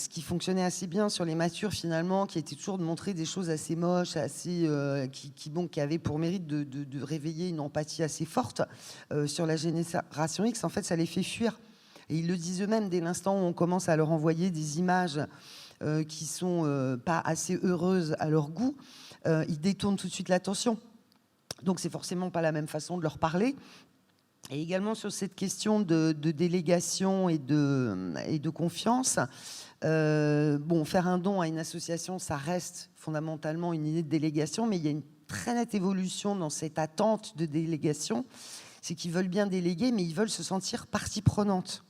Speaker 4: qui fonctionnait assez bien sur les matures finalement, qui était toujours de montrer des choses assez moches, qui avaient pour mérite de réveiller une empathie assez forte sur la génération X. En fait, ça les fait fuir. Et ils le disent eux-mêmes, dès l'instant où on commence à leur envoyer des images qui sont pas assez heureuses à leur goût, ils détournent tout de suite l'attention. Donc c'est forcément pas la même façon de leur parler. Et également sur cette question de délégation et de confiance, faire un don à une association, ça reste fondamentalement une idée de délégation, mais il y a une très nette évolution dans cette attente de délégation. c'est qu'ils veulent bien déléguer, mais ils veulent se sentir partie prenante.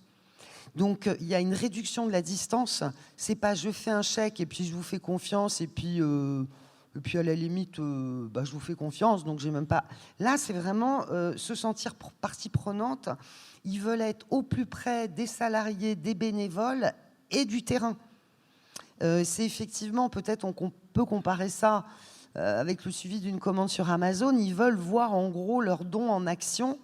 Speaker 4: Donc, il y a une réduction de la distance. C'est pas je fais un chèque et puis je vous fais confiance et puis à la limite, je vous fais confiance, donc j'ai même pas... Là, c'est vraiment se sentir partie prenante. Ils veulent être au plus près des salariés, des bénévoles et du terrain. C'est effectivement, peut-être on peut comparer ça avec le suivi d'une commande sur Amazon. Ils veulent voir en gros leurs dons en action.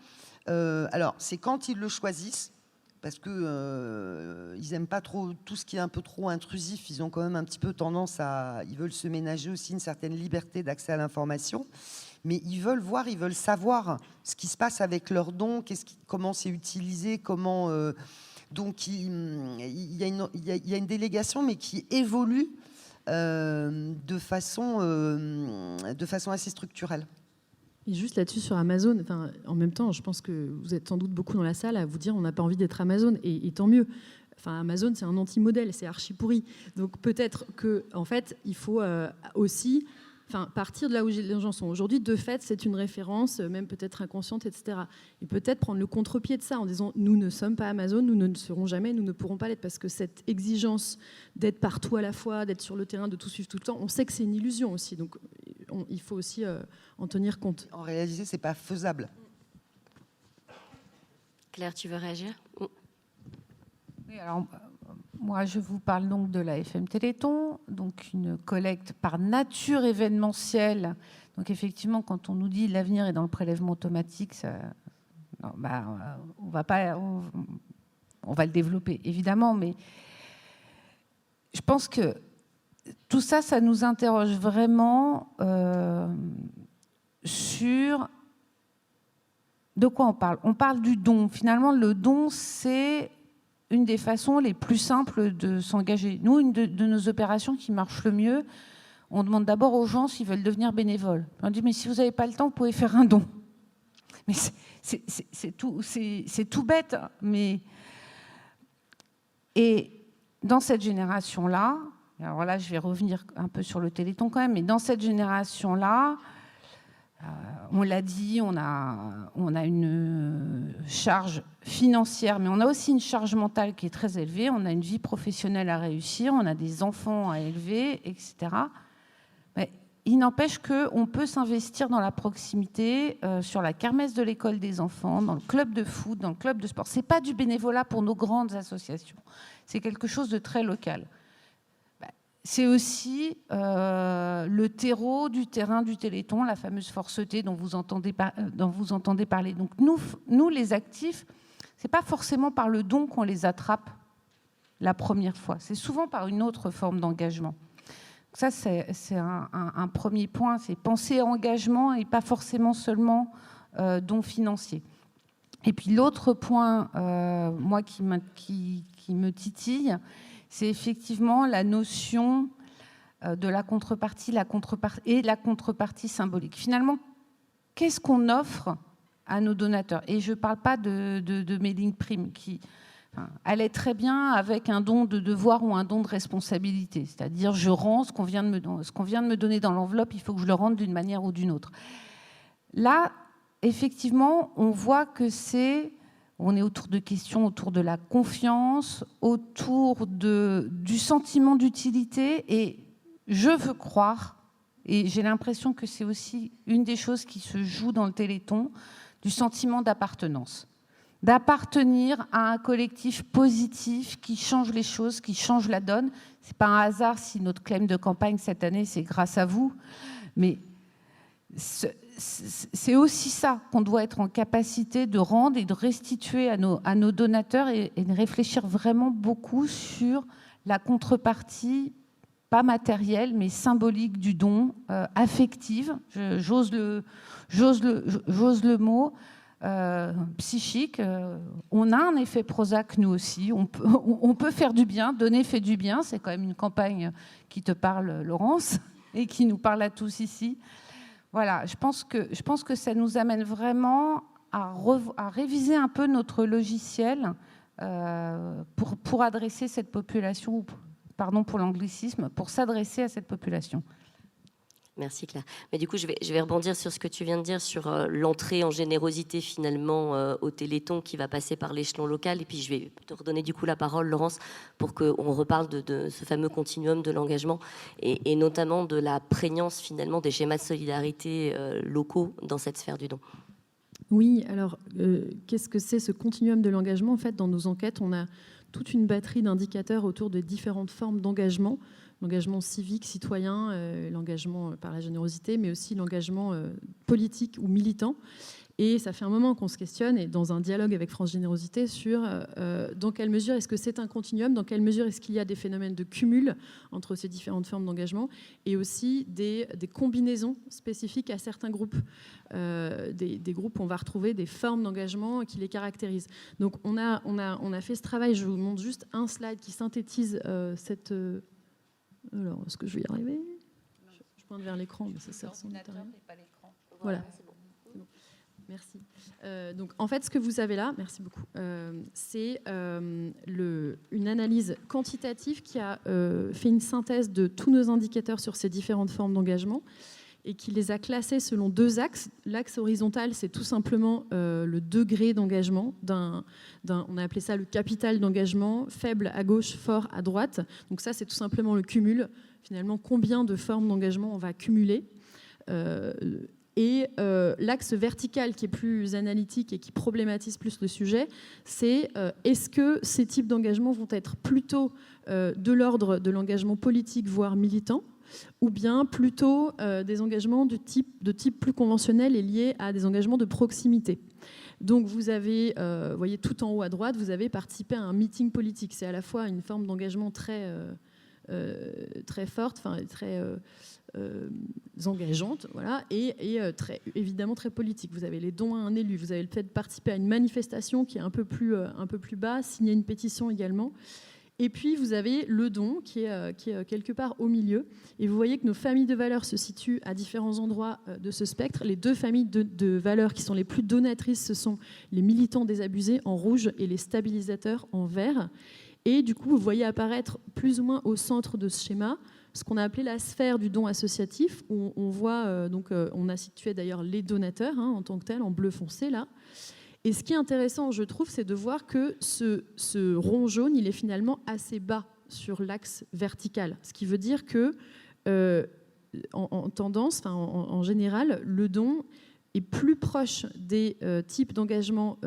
Speaker 4: Alors, c'est quand ils le choisissent, parce que ils n'aiment pas trop tout ce qui est un peu trop intrusif. Ils ont quand même un petit peu tendance à... Ils veulent se ménager aussi une certaine liberté d'accès à l'information. Mais ils veulent voir, ils veulent savoir ce qui se passe avec leurs dons, comment c'est utilisé, comment... donc, il y a une délégation, mais qui évolue de façon assez structurelle.
Speaker 3: Et juste là-dessus sur Amazon, en même temps, je pense que vous êtes sans doute beaucoup dans la salle à vous dire on n'a pas envie d'être Amazon, et tant mieux. Amazon, c'est un anti-modèle, c'est archi pourri. Donc peut-être que, en fait, il faut aussi partir de là où les gens sont aujourd'hui. De fait, c'est une référence, même peut-être inconsciente, etc. Et peut-être prendre le contre-pied de ça en disant nous ne sommes pas Amazon, nous ne le serons jamais, nous ne pourrons pas l'être, parce que cette exigence d'être partout à la fois, d'être sur le terrain, de tout suivre tout le temps, on sait que c'est une illusion aussi. Donc il faut aussi en tenir compte.
Speaker 4: En réalité, c'est pas faisable.
Speaker 1: Claire, tu veux réagir?
Speaker 5: Oui, alors, moi, je vous parle donc de la FM Téléthon, donc une collecte par nature événementielle. Donc, effectivement, quand on nous dit l'avenir est dans le prélèvement automatique, on va le développer, évidemment, mais je pense que tout ça, ça nous interroge vraiment sur de quoi on parle. On parle du don. Finalement, le don, c'est une des façons les plus simples de s'engager. Nous, une de nos opérations qui marche le mieux, on demande d'abord aux gens s'ils veulent devenir bénévoles. On dit, mais si vous n'avez pas le temps, vous pouvez faire un don. Mais c'est tout bête. Mais... Et dans cette génération-là, alors là, je vais revenir un peu sur le Téléthon quand même, mais dans cette génération-là, on l'a dit, on a une charge financière, mais on a aussi une charge mentale qui est très élevée. On a une vie professionnelle à réussir, on a des enfants à élever, etc. Mais il n'empêche qu'on peut s'investir dans la proximité, sur la kermesse de l'école des enfants, dans le club de foot, dans le club de sport. Ce n'est pas du bénévolat pour nos grandes associations. C'est quelque chose de très local. C'est aussi le terreau du terrain du Téléthon, la fameuse force T dont vous entendez parler. Donc nous, les actifs, ce n'est pas forcément par le don qu'on les attrape la première fois. C'est souvent par une autre forme d'engagement. Ça, c'est un premier point. C'est penser à engagement et pas forcément seulement don financier. Et puis l'autre point, moi, qui me titille, c'est effectivement la notion de la contrepartie, et la contrepartie symbolique. Finalement, qu'est-ce qu'on offre à nos donateurs? Et je ne parle pas de mailing prime, qui allait très bien avec un don de devoir ou un don de responsabilité. C'est-à-dire, je rends ce qu'on vient de me donner dans l'enveloppe, il faut que je le rende d'une manière ou d'une autre. Là, effectivement, on voit que on est autour de questions, autour de la confiance, autour du sentiment d'utilité. Et je veux croire, et j'ai l'impression que c'est aussi une des choses qui se joue dans le Téléthon, du sentiment d'appartenance. D'appartenir à un collectif positif qui change les choses, qui change la donne. Ce n'est pas un hasard si notre claim de campagne cette année, c'est grâce à vous. Mais c'est aussi ça qu'on doit être en capacité de rendre et de restituer à nos donateurs, et de réfléchir vraiment beaucoup sur la contrepartie, pas matérielle, mais symbolique du don, affective, j'ose le mot, psychique. On a un effet Prozac, nous aussi. On peut faire du bien, donner fait du bien. C'est quand même une campagne qui te parle, Laurence, et qui nous parle à tous ici. Voilà, je pense que ça nous amène vraiment à réviser un peu notre logiciel pour adresser cette population, pardon pour l'anglicisme, pour s'adresser à cette population.
Speaker 1: Merci Claire. Mais du coup, je vais rebondir sur ce que tu viens de dire sur l'entrée en générosité finalement au Téléthon qui va passer par l'échelon local. Et puis je vais te redonner du coup la parole, Laurence, pour qu'on reparle de ce fameux continuum de l'engagement et notamment de la prégnance finalement des schémas de solidarité locaux dans cette sphère du don.
Speaker 3: Oui, alors qu'est-ce que c'est ce continuum de l'engagement? En fait, dans nos enquêtes, on a toute une batterie d'indicateurs autour de différentes formes d'engagement. L'engagement civique, citoyen, l'engagement par la générosité, mais aussi l'engagement politique ou militant. Et ça fait un moment qu'on se questionne, et dans un dialogue avec France Générosité, sur dans quelle mesure est-ce que c'est un continuum, dans quelle mesure est-ce qu'il y a des phénomènes de cumul entre ces différentes formes d'engagement, et aussi des combinaisons spécifiques à certains groupes. Des groupes où on va retrouver des formes d'engagement qui les caractérisent. Donc on a fait ce travail, je vous montre juste un slide qui synthétise cette... Alors, est-ce que je vais y arriver? Je pointe vers l'écran, mais ça sert sans doute à rien. Voilà. Merci. Donc, en fait, ce que vous avez là, merci beaucoup, c'est une analyse quantitative qui a fait une synthèse de tous nos indicateurs sur ces différentes formes d'engagement et qui les a classés selon deux axes. L'axe horizontal, c'est tout simplement le degré d'engagement. On a appelé ça le capital d'engagement, faible à gauche, fort à droite. Donc ça, c'est tout simplement le cumul. Finalement, combien de formes d'engagement on va cumuler et l'axe vertical qui est plus analytique et qui problématise plus le sujet, c'est est-ce que ces types d'engagement vont être plutôt de l'ordre de l'engagement politique, voire militant, ou bien plutôt des engagements de type plus conventionnel et liés à des engagements de proximité. Donc vous avez, vous voyez tout en haut à droite, vous avez participé à un meeting politique. C'est à la fois une forme d'engagement très forte, enfin très engageante, voilà, et évidemment très politique. Vous avez les dons à un élu, vous avez le fait de participer à une manifestation qui est un peu plus bas, signer une pétition également. Et puis, vous avez le don qui est quelque part au milieu. Et vous voyez que nos familles de valeurs se situent à différents endroits de ce spectre. Les deux familles de valeurs qui sont les plus donatrices, ce sont les militants désabusés en rouge et les stabilisateurs en vert. Et du coup, vous voyez apparaître plus ou moins au centre de ce schéma ce qu'on a appelé la sphère du don associatif, où on voit, on a situé d'ailleurs les donateurs en tant que tels, en bleu foncé là. Et ce qui est intéressant, je trouve, c'est de voir que ce rond jaune, il est finalement assez bas sur l'axe vertical. Ce qui veut dire que, en tendance, en général, le don est plus proche des types d'engagement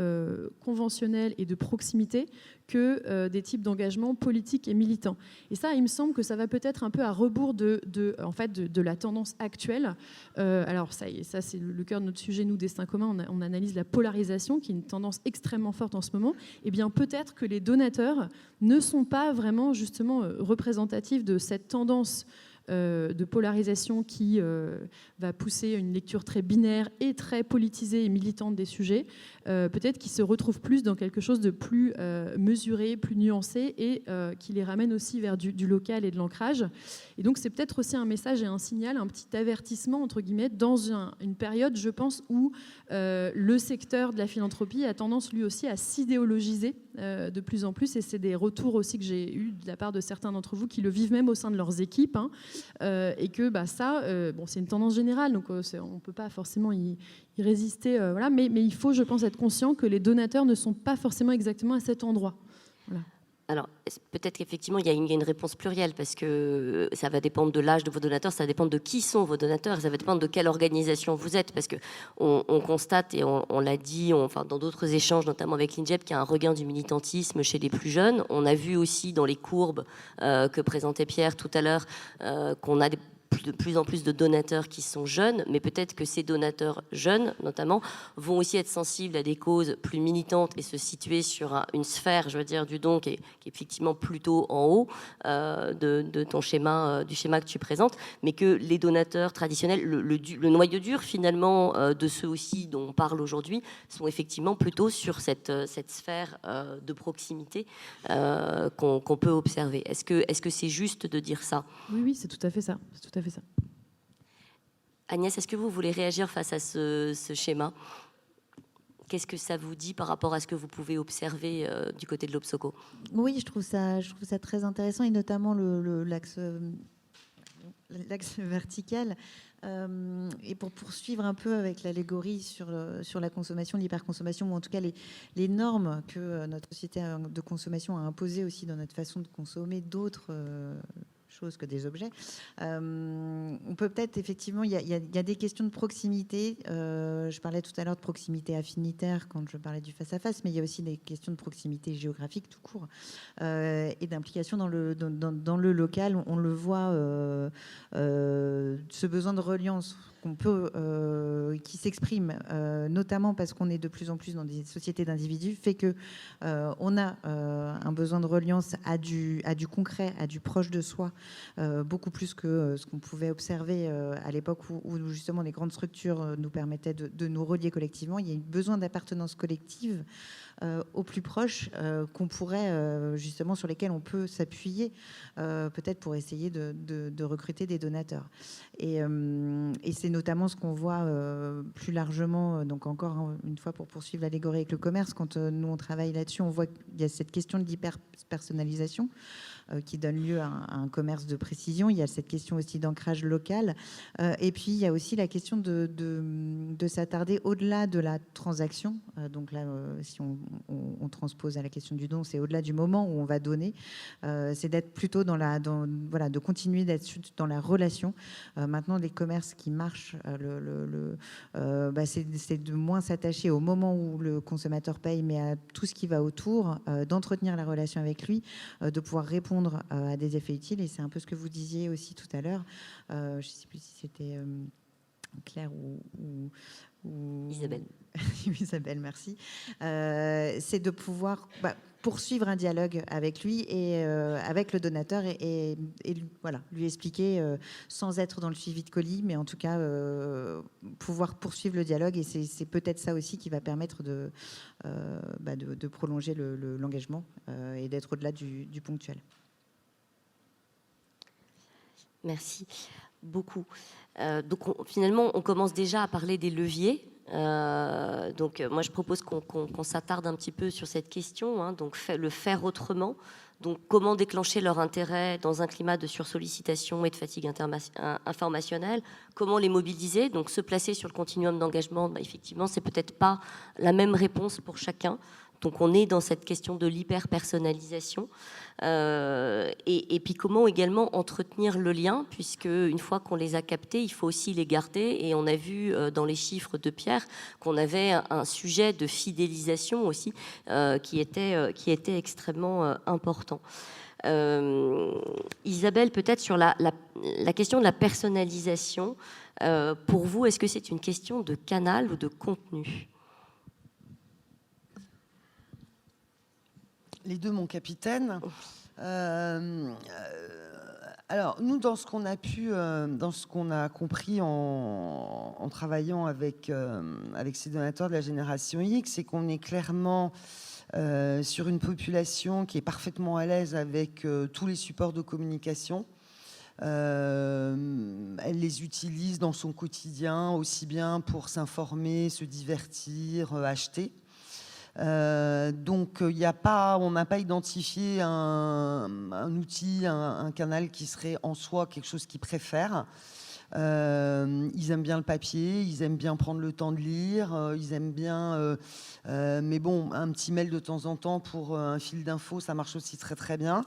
Speaker 3: conventionnels et de proximité que des types d'engagement politiques et militants. Et ça, il me semble que ça va peut-être un peu à rebours de la tendance actuelle. Alors ça c'est le cœur de notre sujet, nous, Destin commun, on analyse la polarisation, qui est une tendance extrêmement forte en ce moment. Eh bien, peut-être que les donateurs ne sont pas vraiment, justement, représentatifs de cette tendance de polarisation qui va pousser une lecture très binaire et très politisée et militante des sujets, peut-être qu'ils se retrouvent plus dans quelque chose de plus mesuré, plus nuancé et qui les ramène aussi vers du local et de l'ancrage. Et donc c'est peut-être aussi un message et un signal, un petit avertissement entre guillemets dans une période, je pense, où le secteur de la philanthropie a tendance lui aussi à s'idéologiser de plus en plus, et c'est des retours aussi que j'ai eus de la part de certains d'entre vous qui le vivent même au sein de leurs équipes, et que ça, c'est une tendance générale, donc on ne peut pas forcément y résister, voilà, mais il faut, je pense, être conscient que les donateurs ne sont pas forcément exactement à cet endroit. Voilà.
Speaker 1: Alors, peut-être qu'effectivement, il y a une réponse plurielle, parce que ça va dépendre de l'âge de vos donateurs, ça va dépendre de qui sont vos donateurs, ça va dépendre de quelle organisation vous êtes, parce qu'on constate, et on l'a dit dans d'autres échanges, notamment avec l'INJEP, qu'il y a un regain du militantisme chez les plus jeunes. On a vu aussi dans les courbes que présentait Pierre tout à l'heure qu'on a de plus en plus de donateurs qui sont jeunes, mais peut-être que ces donateurs jeunes, notamment, vont aussi être sensibles à des causes plus militantes et se situer sur une sphère, je veux dire, du don qui est effectivement plutôt en haut de ton schéma, du schéma que tu présentes, mais que les donateurs traditionnels, le noyau dur finalement de ceux aussi dont on parle aujourd'hui, sont effectivement plutôt sur cette sphère de proximité qu'on peut observer. Est-ce que c'est juste de dire ça?
Speaker 3: Oui, c'est tout à fait ça. C'est tout à fait ça.
Speaker 1: Agnès, est-ce que vous voulez réagir face à ce schéma? Qu'est-ce que ça vous dit par rapport à ce que vous pouvez observer du côté de l'Obsoco?
Speaker 2: Oui, je trouve ça très intéressant, et notamment l'axe l'axe vertical. Et pour poursuivre un peu avec l'allégorie sur la consommation, l'hyperconsommation, ou en tout cas les normes que notre société de consommation a imposées aussi dans notre façon de consommer d'autres choses que des objets. On peut peut-être, effectivement, il y a des questions de proximité. Je parlais tout à l'heure de proximité affinitaire quand je parlais du face-à-face, mais il y a aussi des questions de proximité géographique tout court et d'implication dans le local. On le voit, ce besoin de reliance qu'on peut, qui s'exprime, notamment parce qu'on est de plus en plus dans des sociétés d'individus, fait que on a un besoin de reliance à du concret, à du proche de soi, beaucoup plus que ce qu'on pouvait observer à l'époque où justement les grandes structures nous permettaient de nous relier collectivement. Il y a un besoin d'appartenance collective au plus proche qu'on pourrait justement, sur lesquels on peut s'appuyer peut-être pour essayer de recruter des donateurs. Et c'est notamment ce qu'on voit plus largement, donc encore une fois pour poursuivre l'allégorie avec le commerce, quand nous on travaille là-dessus, on voit qu'il y a cette question de l'hyper-personnalisation qui donne lieu à un commerce de précision. Il y a cette question aussi d'ancrage local. Et puis, il y a aussi la question de s'attarder au-delà de la transaction. Donc là, si on transpose à la question du don, c'est au-delà du moment où on va donner. C'est d'être plutôt voilà, de continuer d'être dans la relation. Maintenant, les commerces qui marchent, c'est de moins s'attacher au moment où le consommateur paye, mais à tout ce qui va autour, d'entretenir la relation avec lui, de pouvoir répondre à des effets utiles. Et c'est un peu ce que vous disiez aussi tout à l'heure. Je ne sais plus si c'était Claire ou
Speaker 1: Isabelle.
Speaker 2: Isabelle, merci. C'est de pouvoir poursuivre un dialogue avec lui et avec le donateur et voilà, lui expliquer sans être dans le suivi de colis, mais en tout cas pouvoir poursuivre le dialogue. Et c'est peut-être ça aussi qui va permettre de prolonger l'engagement et d'être au-delà du ponctuel.
Speaker 1: Merci beaucoup. Donc finalement, on commence déjà à parler des leviers. Moi, je propose qu'on s'attarde un petit peu sur cette question. Donc, le faire autrement. Donc, comment déclencher leur intérêt dans un climat de sursollicitation et de fatigue informationnelle? Comment les mobiliser? Donc, se placer sur le continuum d'engagement, effectivement, c'est peut-être pas la même réponse pour chacun. Donc, on est dans cette question de l'hyper-personnalisation. Et puis, comment également entretenir le lien, puisque une fois qu'on les a captés, il faut aussi les garder. Et on a vu dans les chiffres de Pierre qu'on avait un sujet de fidélisation aussi qui était extrêmement important. Isabelle, peut-être sur la question de la personnalisation, pour vous, est-ce que c'est une question de canal ou de contenu ?
Speaker 4: Les deux, mon capitaine. Alors, nous, dans ce qu'on a compris en travaillant avec ces donateurs de la génération X, c'est qu'on est clairement sur une population qui est parfaitement à l'aise avec tous les supports de communication. Elle les utilise dans son quotidien, aussi bien pour s'informer, se divertir, acheter. Donc, on n'a pas identifié un outil, un canal qui serait en soi quelque chose qu'ils préfèrent. Ils aiment bien le papier, ils aiment bien prendre le temps de lire, ils aiment bien... mais bon, un petit mail de temps en temps pour un fil d'infos, ça marche aussi très très bien.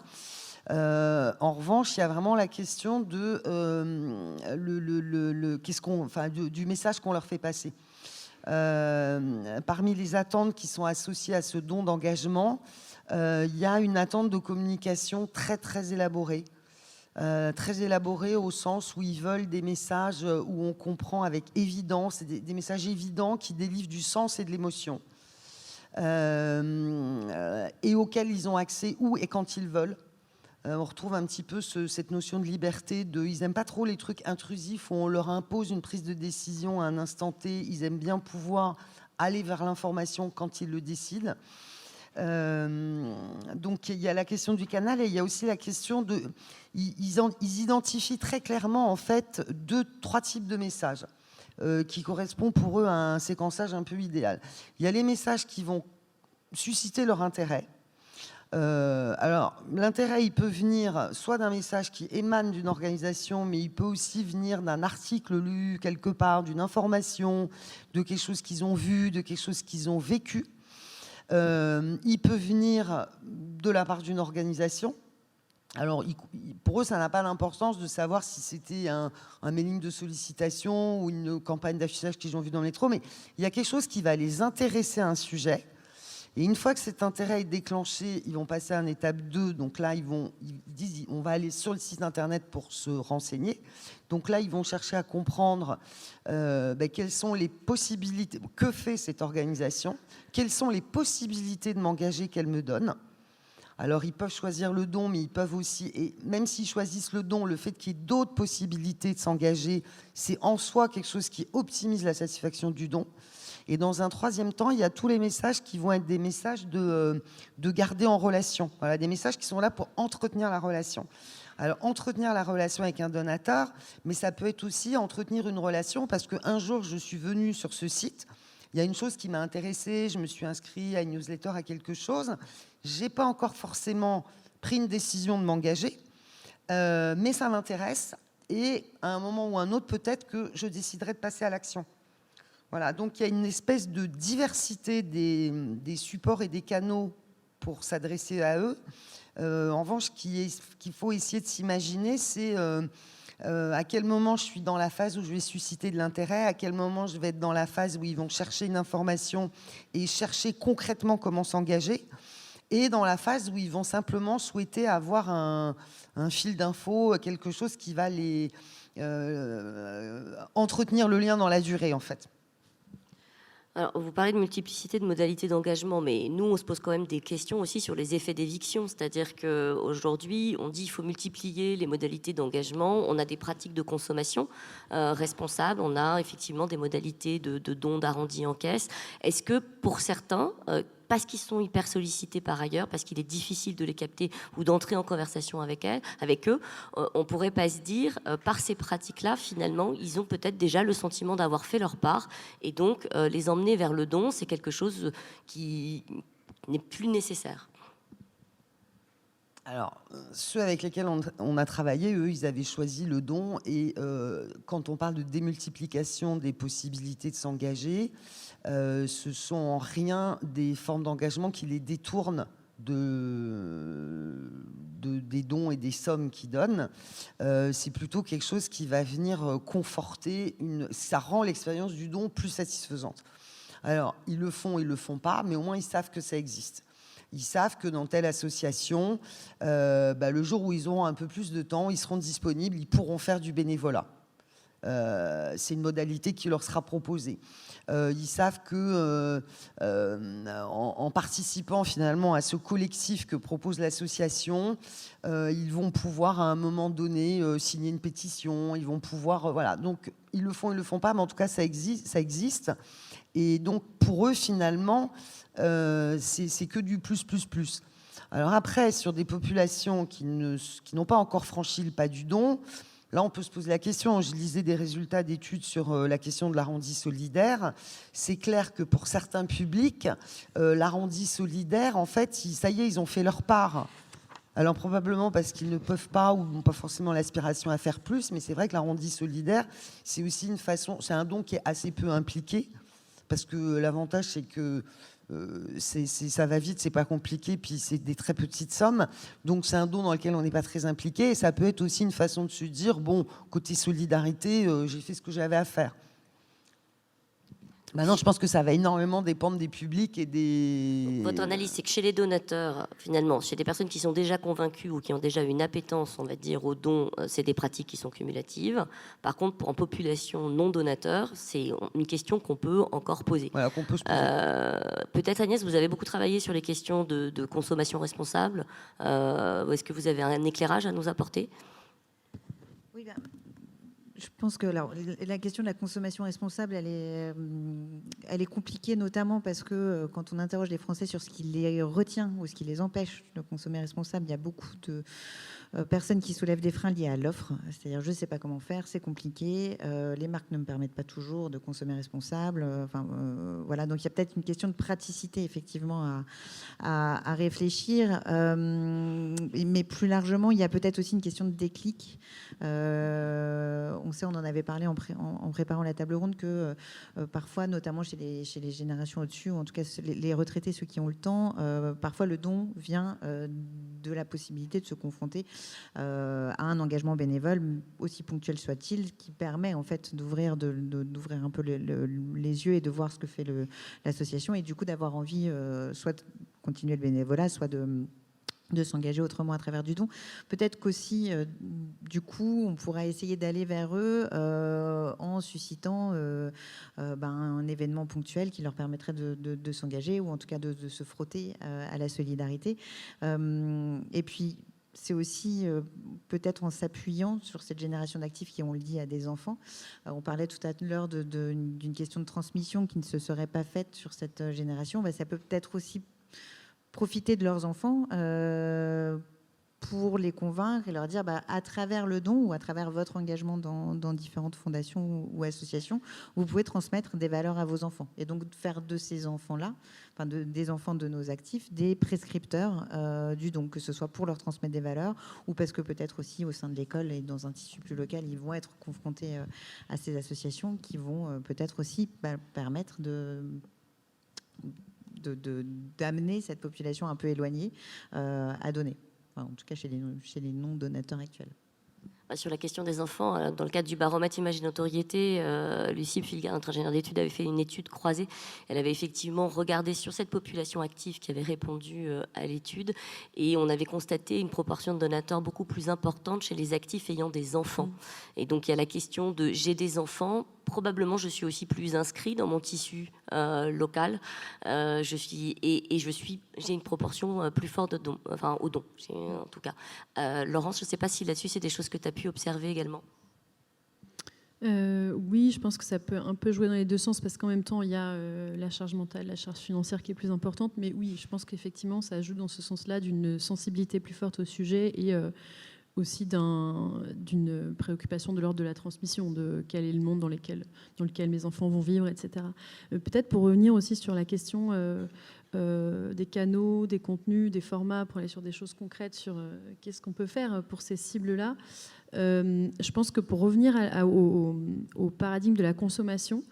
Speaker 4: En revanche, il y a vraiment la question de du message qu'on leur fait passer. Parmi les attentes qui sont associées à ce don d'engagement, il y a une attente de communication très très élaborée. Très élaborée au sens où ils veulent des messages où on comprend avec évidence, des messages évidents qui délivrent du sens et de l'émotion, et auxquels ils ont accès où et quand ils veulent. On retrouve un petit peu cette notion de liberté. Ils n'aiment pas trop les trucs intrusifs où on leur impose une prise de décision à un instant T. Ils aiment bien pouvoir aller vers l'information quand ils le décident. Donc il y a la question du canal et il y a aussi la question de... Ils identifient très clairement en fait 2-3 types de messages qui correspondent pour eux à un séquençage un peu idéal. Il y a les messages qui vont susciter leur intérêt. Alors, l'intérêt, il peut venir soit d'un message qui émane d'une organisation, mais il peut aussi venir d'un article lu quelque part, d'une information, de quelque chose qu'ils ont vu, de quelque chose qu'ils ont vécu. Il peut venir de la part d'une organisation. Alors, pour eux, ça n'a pas d'importance de savoir si c'était un mailing de sollicitation ou une campagne d'affichage qu'ils ont vu dans le métro, mais il y a quelque chose qui va les intéresser à un sujet. Et une fois que cet intérêt est déclenché, ils vont passer à une étape 2. Donc là, ils disent on va aller sur le site internet pour se renseigner. Donc là, ils vont chercher à comprendre quelles sont les possibilités, que fait cette organisation, quelles sont les possibilités de m'engager qu'elle me donne. Alors, ils peuvent choisir le don, mais ils peuvent aussi, et même s'ils choisissent le don, le fait qu'il y ait d'autres possibilités de s'engager, c'est en soi quelque chose qui optimise la satisfaction du don. Et dans un troisième temps, il y a tous les messages qui vont être des messages de garder en relation. Voilà, des messages qui sont là pour entretenir la relation. Alors, entretenir la relation avec un donateur, mais ça peut être aussi entretenir une relation parce qu'un jour, je suis venue sur ce site, il y a une chose qui m'a intéressée, je me suis inscrite à une newsletter, à quelque chose. Je n'ai pas encore forcément pris une décision de m'engager, mais ça m'intéresse. Et à un moment ou un autre, peut-être que je déciderai de passer à l'action. Voilà, donc il y a une espèce de diversité des supports et des canaux pour s'adresser à eux. En revanche, qu'il faut essayer de s'imaginer, c'est à quel moment je suis dans la phase où je vais susciter de l'intérêt, à quel moment je vais être dans la phase où ils vont chercher une information et chercher concrètement comment s'engager, et dans la phase où ils vont simplement souhaiter avoir un fil d'infos, quelque chose qui va les entretenir le lien dans la durée, en fait.
Speaker 1: Alors, vous parlez de multiplicité de modalités d'engagement, mais nous, on se pose quand même des questions aussi sur les effets d'éviction. C'est-à-dire qu'aujourd'hui, on dit qu'il faut multiplier les modalités d'engagement. On a des pratiques de consommation responsables. On a effectivement des modalités de dons d'arrondis en caisse. Est-ce que pour certains, parce qu'ils sont hyper sollicités par ailleurs, parce qu'il est difficile de les capter ou d'entrer en conversation avec eux, on ne pourrait pas se dire, par ces pratiques-là, finalement, ils ont peut-être déjà le sentiment d'avoir fait leur part, et donc les emmener vers le don, c'est quelque chose qui n'est plus nécessaire.
Speaker 4: Alors, ceux avec lesquels on a travaillé, eux, ils avaient choisi le don. Et quand on parle de démultiplication des possibilités de s'engager, ce sont en rien des formes d'engagement qui les détournent des dons et des sommes qu'ils donnent. C'est plutôt quelque chose qui va venir conforter, ça rend l'expérience du don plus satisfaisante. Alors, ils le font pas, mais au moins ils savent que ça existe. Ils savent que dans telle association, le jour où ils auront un peu plus de temps, ils seront disponibles, ils pourront faire du bénévolat. C'est une modalité qui leur sera proposée. Ils savent que en participant finalement à ce collectif que propose l'association, ils vont pouvoir à un moment donné signer une pétition, ils vont pouvoir voilà. Donc ils le font pas, mais en tout cas ça existe. Et donc pour eux finalement c'est que du plus. Alors après, sur des populations qui n'ont pas encore franchi le pas du don, là, on peut se poser la question. Je lisais des résultats d'études sur la question de l'arrondi solidaire. C'est clair que pour certains publics, l'arrondi solidaire, en fait, ça y est, ils ont fait leur part. Alors probablement parce qu'ils ne peuvent pas ou n'ont pas forcément l'aspiration à faire plus, mais c'est vrai que l'arrondi solidaire, c'est aussi une façon, c'est un don qui est assez peu impliqué, parce que l'avantage, c'est que ça va vite, c'est pas compliqué, puis c'est des très petites sommes, donc c'est un don dans lequel on n'est pas très impliqué, et ça peut être aussi une façon de se dire, bon, côté solidarité, j'ai fait ce que j'avais à faire. Maintenant, je pense que ça va énormément dépendre des publics et des...
Speaker 1: Votre analyse, c'est que chez les donateurs, finalement, chez des personnes qui sont déjà convaincues ou qui ont déjà une appétence, on va dire, aux dons, c'est des pratiques qui sont cumulatives. Par contre, en population non donateur, c'est une question qu'on peut encore poser.
Speaker 4: Voilà, qu'on peut se poser.
Speaker 1: Peut-être, Agnès, vous avez beaucoup travaillé sur les questions de consommation responsable. Est-ce que vous avez un éclairage à nous apporter ?
Speaker 2: Oui, bien. Je pense que la question de la consommation responsable, elle est compliquée, notamment parce que quand on interroge les Français sur ce qui les retient ou ce qui les empêche de consommer responsable, il y a beaucoup personnes qui soulèvent des freins liés à l'offre, c'est-à-dire je ne sais pas comment faire, c'est compliqué, les marques ne me permettent pas toujours de consommer responsable. Voilà, donc il y a peut-être une question de praticité effectivement à réfléchir, mais plus largement, il y a peut-être aussi une question de déclic. On sait, on en avait parlé en préparant la table ronde, que parfois, notamment chez les générations au-dessus, ou en tout cas les retraités, ceux qui ont le temps, parfois le don vient de la possibilité de se confronter à un engagement bénévole, aussi ponctuel soit-il, qui permet en fait d'ouvrir un peu les yeux et de voir ce que fait l'association, et du coup d'avoir envie soit de continuer le bénévolat, soit de s'engager autrement à travers du don. Peut-être qu'aussi, du coup, on pourra essayer d'aller vers eux en suscitant un événement ponctuel qui leur permettrait de s'engager, ou en tout cas de se frotter à la solidarité. Et puis, c'est aussi peut-être en s'appuyant sur cette génération d'actifs qui, on le dit, a des enfants. On parlait tout à l'heure d'une question de transmission qui ne se serait pas faite sur cette génération. Ça peut peut-être aussi profiter de leurs enfants pour les convaincre et leur dire, à travers le don ou à travers votre engagement dans différentes fondations ou associations, vous pouvez transmettre des valeurs à vos enfants. Et donc faire de ces enfants-là, des enfants de nos actifs, des prescripteurs du don, que ce soit pour leur transmettre des valeurs, ou parce que peut-être aussi au sein de l'école et dans un tissu plus local, ils vont être confrontés à ces associations qui vont peut-être aussi permettre d'amener cette population un peu éloignée à donner. En tout cas chez les non-donateurs actuels.
Speaker 1: Sur la question des enfants, dans le cadre du baromètre image et notoriété, Lucie Pfilgard, notre ingénieure d'études, avait fait une étude croisée. Elle avait effectivement regardé sur cette population active qui avait répondu à l'étude, et on avait constaté une proportion de donateurs beaucoup plus importante chez les actifs ayant des enfants. Et donc il y a la question de j'ai des enfants, probablement je suis aussi plus inscrit dans mon tissu local, j'ai une proportion plus forte de dons, au don, en tout cas. Laurence, je ne sais pas si là-dessus c'est des choses que tu as pu observer également.
Speaker 3: Oui, je pense que ça peut un peu jouer dans les deux sens, parce qu'en même temps il y a la charge mentale, la charge financière qui est plus importante, mais oui, je pense qu'effectivement ça joue dans ce sens-là d'une sensibilité plus forte au sujet, et aussi d'une préoccupation de l'ordre de la transmission, de quel est le monde dans lequel mes enfants vont vivre, etc. Peut-être pour revenir aussi sur la question des canaux, des contenus, des formats, pour aller sur des choses concrètes, sur qu'est-ce qu'on peut faire pour ces cibles-là. Je pense que pour revenir au paradigme de la consommation,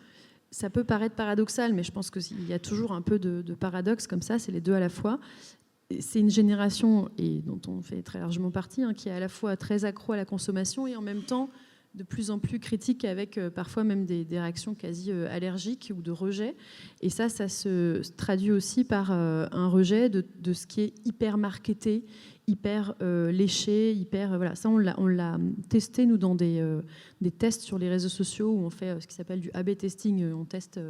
Speaker 3: ça peut paraître paradoxal, mais je pense qu'il y a toujours un peu de paradoxe comme ça, c'est les deux à la fois. C'est une génération, et dont on fait très largement partie, qui est à la fois très accro à la consommation et en même temps de plus en plus critique, avec parfois même des réactions quasi allergiques ou de rejet. Et ça se traduit aussi par un rejet de ce qui est hyper marketé, hyper léché, hyper... voilà. Ça, on l'a testé, nous, dans des tests sur les réseaux sociaux, où on fait ce qui s'appelle du A/B testing. On teste...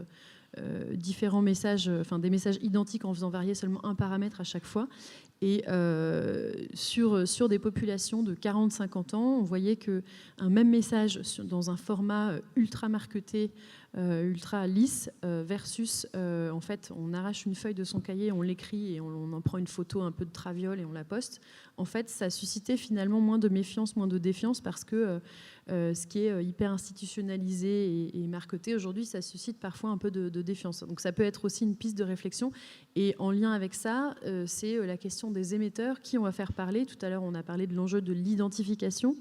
Speaker 3: différents messages, des messages identiques en faisant varier seulement un paramètre à chaque fois. Et sur des populations de 40-50 ans, on voyait qu'un même message dans un format ultra marketé, ultra lisse, versus, en fait, on arrache une feuille de son cahier, on l'écrit et on en prend une photo un peu de traviole et on la poste. En fait, ça suscitait finalement moins de méfiance, moins de défiance, parce que ce qui est hyper institutionnalisé et marketé aujourd'hui, ça suscite parfois un peu de défiance. Donc ça peut être aussi une piste de réflexion. Et en lien avec ça, c'est la question des émetteurs, qui on va faire parler. Tout à l'heure, on a parlé de l'enjeu de l'identification.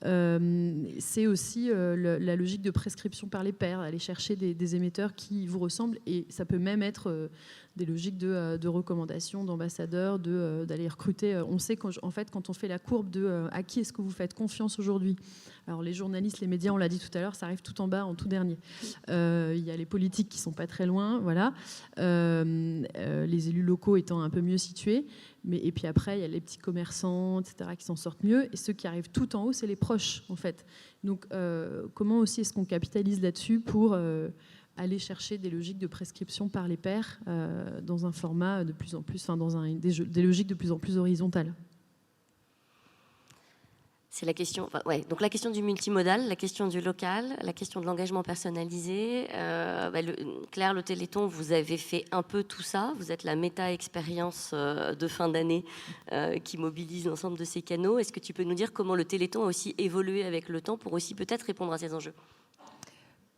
Speaker 3: C'est aussi la logique de prescription par les pairs, aller chercher des émetteurs qui vous ressemblent, et ça peut même être des logiques de recommandation, d'ambassadeurs, d'aller recruter. On sait quand on fait la courbe de à qui est-ce que vous faites confiance aujourd'hui. Alors les journalistes, les médias, on l'a dit tout à l'heure, ça arrive tout en bas, en tout dernier. Il y a les politiques qui sont pas très loin, voilà. Les élus locaux étant un peu mieux situés. Et puis après, il y a les petits commerçants, etc., qui s'en sortent mieux. Et ceux qui arrivent tout en haut, c'est les proches, en fait. Donc, comment aussi est-ce qu'on capitalise là-dessus pour aller chercher des logiques de prescription par les pairs dans un format de plus en plus, dans des logiques de plus en plus horizontales?
Speaker 1: C'est la question, donc la question du multimodal, la question du local, la question de l'engagement personnalisé. Claire, le Téléthon, vous avez fait un peu tout ça. Vous êtes la méta-expérience de fin d'année qui mobilise l'ensemble de ces canaux. Est-ce que tu peux nous dire comment le Téléthon a aussi évolué avec le temps pour aussi peut-être répondre à ces enjeux?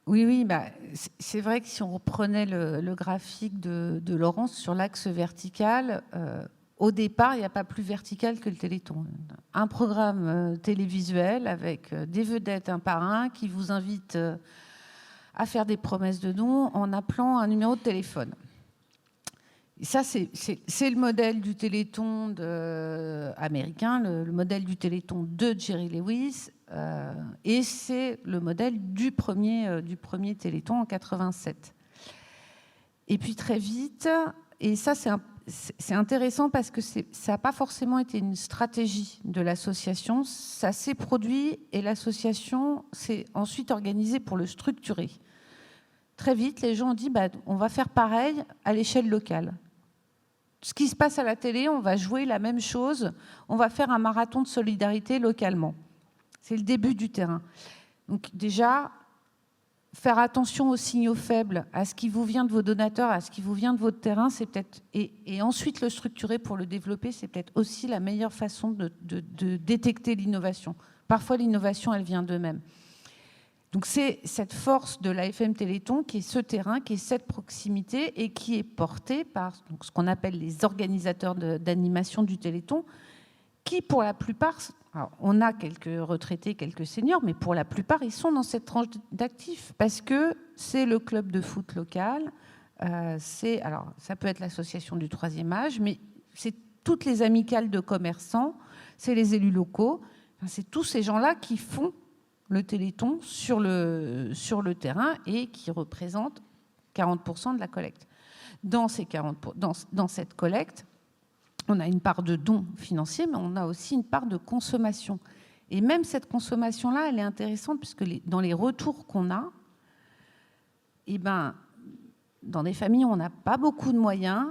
Speaker 5: Oui, c'est vrai que si on reprenait le graphique de Laurence sur l'axe vertical, au départ, il n'y a pas plus vertical que le Téléthon. Un programme télévisuel avec des vedettes un par un qui vous invite à faire des promesses de dons en appelant un numéro de téléphone. Et ça, c'est le modèle du Téléthon américain, le modèle du Téléthon de Jerry Lewis, et c'est le modèle du premier Téléthon en 87. Et puis très vite, et ça c'est intéressant parce que ça n'a pas forcément été une stratégie de l'association, ça s'est produit et l'association s'est ensuite organisée pour le structurer. Très vite, les gens ont dit on va faire pareil à l'échelle locale. Ce qui se passe à la télé, on va jouer la même chose, on va faire un marathon de solidarité localement. C'est le début du terrain. Donc déjà, faire attention aux signaux faibles, à ce qui vous vient de vos donateurs, à ce qui vous vient de votre terrain, c'est peut-être et ensuite le structurer pour le développer, c'est peut-être aussi la meilleure façon de détecter l'innovation. Parfois, l'innovation, elle vient d'eux-mêmes. Donc c'est cette force de l'AFM Téléthon qui est ce terrain, qui est cette proximité et qui est portée par ce qu'on appelle les organisateurs d'animation du Téléthon, qui pour la plupart, alors on a quelques retraités, quelques seniors, mais pour la plupart, ils sont dans cette tranche d'actifs parce que c'est le club de foot local, alors ça peut être l'association du troisième âge, mais c'est toutes les amicales de commerçants, c'est les élus locaux, c'est tous ces gens-là qui font le Téléthon sur le terrain et qui représentent 40% de la collecte. Dans cette collecte, on a une part de dons financiers, mais on a aussi une part de consommation. Et même cette consommation-là, elle est intéressante puisque dans les retours qu'on a, dans des familles où on n'a pas beaucoup de moyens,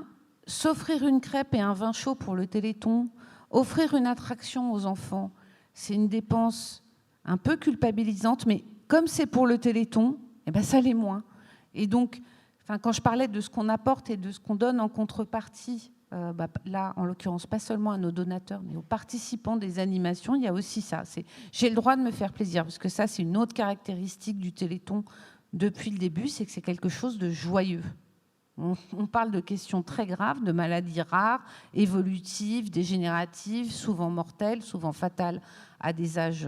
Speaker 5: s'offrir une crêpe et un vin chaud pour le Téléthon, offrir une attraction aux enfants, c'est une dépense un peu culpabilisante, mais comme c'est pour le Téléthon, ça l'est moins. Et donc, quand je parlais de ce qu'on apporte et de ce qu'on donne en contrepartie, là, en l'occurrence, pas seulement à nos donateurs, mais aux participants des animations, il y a aussi ça. J'ai le droit de me faire plaisir, parce que ça, c'est une autre caractéristique du Téléthon depuis le début, c'est que c'est quelque chose de joyeux. On parle de questions très graves, de maladies rares, évolutives, dégénératives, souvent mortelles, souvent fatales à des âges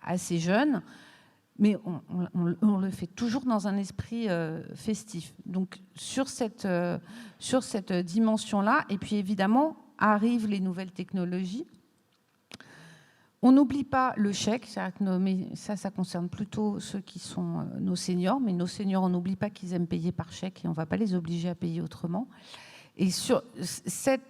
Speaker 5: assez jeunes, mais on le fait toujours dans un esprit festif. Donc sur cette dimension-là, et puis évidemment, arrivent les nouvelles technologies. On n'oublie pas le chèque, mais ça concerne plutôt ceux qui sont nos seniors, mais nos seniors, on n'oublie pas qu'ils aiment payer par chèque et on ne va pas les obliger à payer autrement. Et sur ce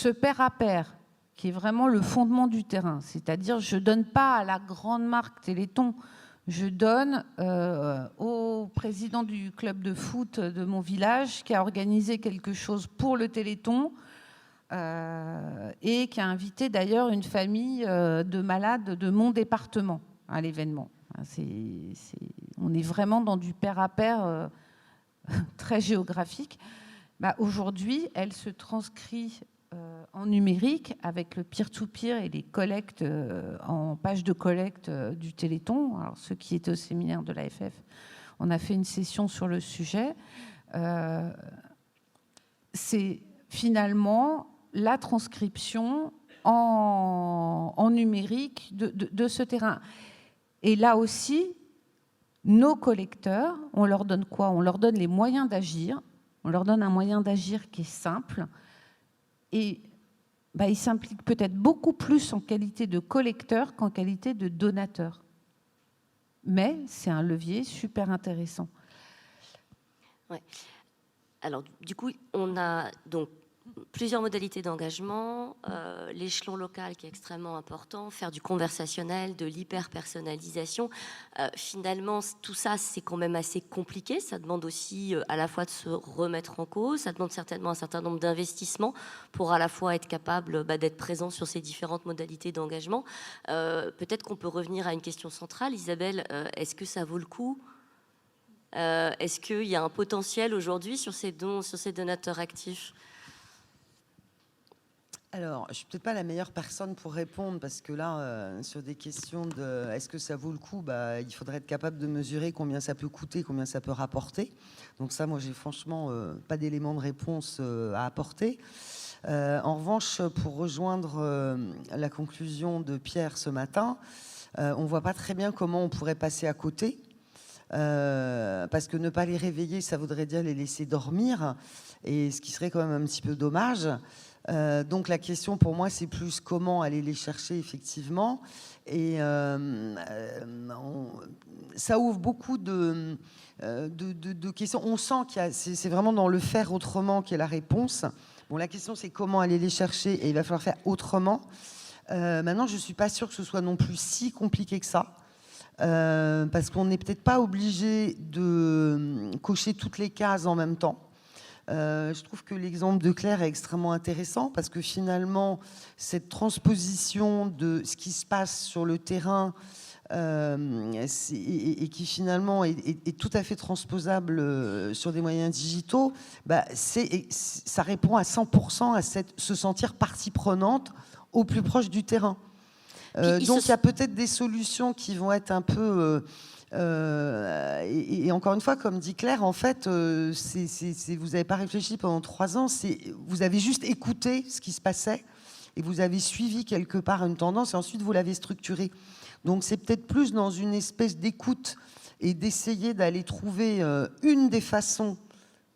Speaker 5: pair à pair, qui est vraiment le fondement du terrain, c'est-à-dire je ne donne pas à la grande marque Téléthon, je donne au président du club de foot de mon village qui a organisé quelque chose pour le Téléthon, et qui a invité d'ailleurs une famille de malades de mon département à l'événement. On est vraiment dans du pair à pair très géographique. Aujourd'hui, elle se transcrit en numérique avec le peer-to-peer et les collectes en page de collecte du Téléthon. Alors, ceux qui étaient au séminaire de l'AFF, on a fait une session sur le sujet. C'est finalement la transcription en numérique de ce terrain. Et là aussi, nos collecteurs, on leur donne quoi? On leur donne les moyens d'agir. On leur donne un moyen d'agir qui est simple. Et ils s'impliquent peut-être beaucoup plus en qualité de collecteur qu'en qualité de donateur. Mais c'est un levier super intéressant.
Speaker 1: Ouais. Alors, du coup, on a donc Plusieurs modalités d'engagement, l'échelon local qui est extrêmement important, faire du conversationnel, de l'hyper-personnalisation. Finalement, tout ça, c'est quand même assez compliqué. Ça demande aussi à la fois de se remettre en cause, ça demande certainement un certain nombre d'investissements pour à la fois être capable d'être présent sur ces différentes modalités d'engagement. Peut-être qu'on peut revenir à une question centrale. Isabelle, est-ce que ça vaut le coup ? Est-ce qu'il y a un potentiel aujourd'hui sur ces dons, sur ces donateurs actifs ?
Speaker 4: Alors, je ne suis peut-être pas la meilleure personne pour répondre parce que là, sur des questions de est-ce que ça vaut le coup, il faudrait être capable de mesurer combien ça peut coûter, combien ça peut rapporter. Donc ça, moi, j'ai franchement pas d'éléments de réponse à apporter. En revanche, pour rejoindre la conclusion de Pierre ce matin, on ne voit pas très bien comment on pourrait passer à côté. Parce que ne pas les réveiller, ça voudrait dire les laisser dormir, et ce qui serait quand même un petit peu dommage. Donc la question pour moi, c'est plus comment aller les chercher effectivement. Et ça ouvre beaucoup de questions. On sent c'est vraiment dans le faire autrement qu'est la réponse. Bon, la question, c'est comment aller les chercher, et il va falloir faire autrement. Maintenant, je ne suis pas sûre que ce soit non plus si compliqué que ça. Parce qu'on n'est peut-être pas obligé de cocher toutes les cases en même temps. Je trouve que l'exemple de Claire est extrêmement intéressant parce que finalement, cette transposition de ce qui se passe sur le terrain et qui finalement est tout à fait transposable sur des moyens digitaux, ça répond à 100% à se sentir partie prenante au plus proche du terrain. Donc il y a peut-être des solutions qui vont être un peu... et encore une fois, comme dit Claire, en fait, vous n'avez pas réfléchi pendant 3 ans, vous avez juste écouté ce qui se passait et vous avez suivi quelque part une tendance et ensuite vous l'avez structurée. Donc c'est peut-être plus dans une espèce d'écoute et d'essayer d'aller trouver une des façons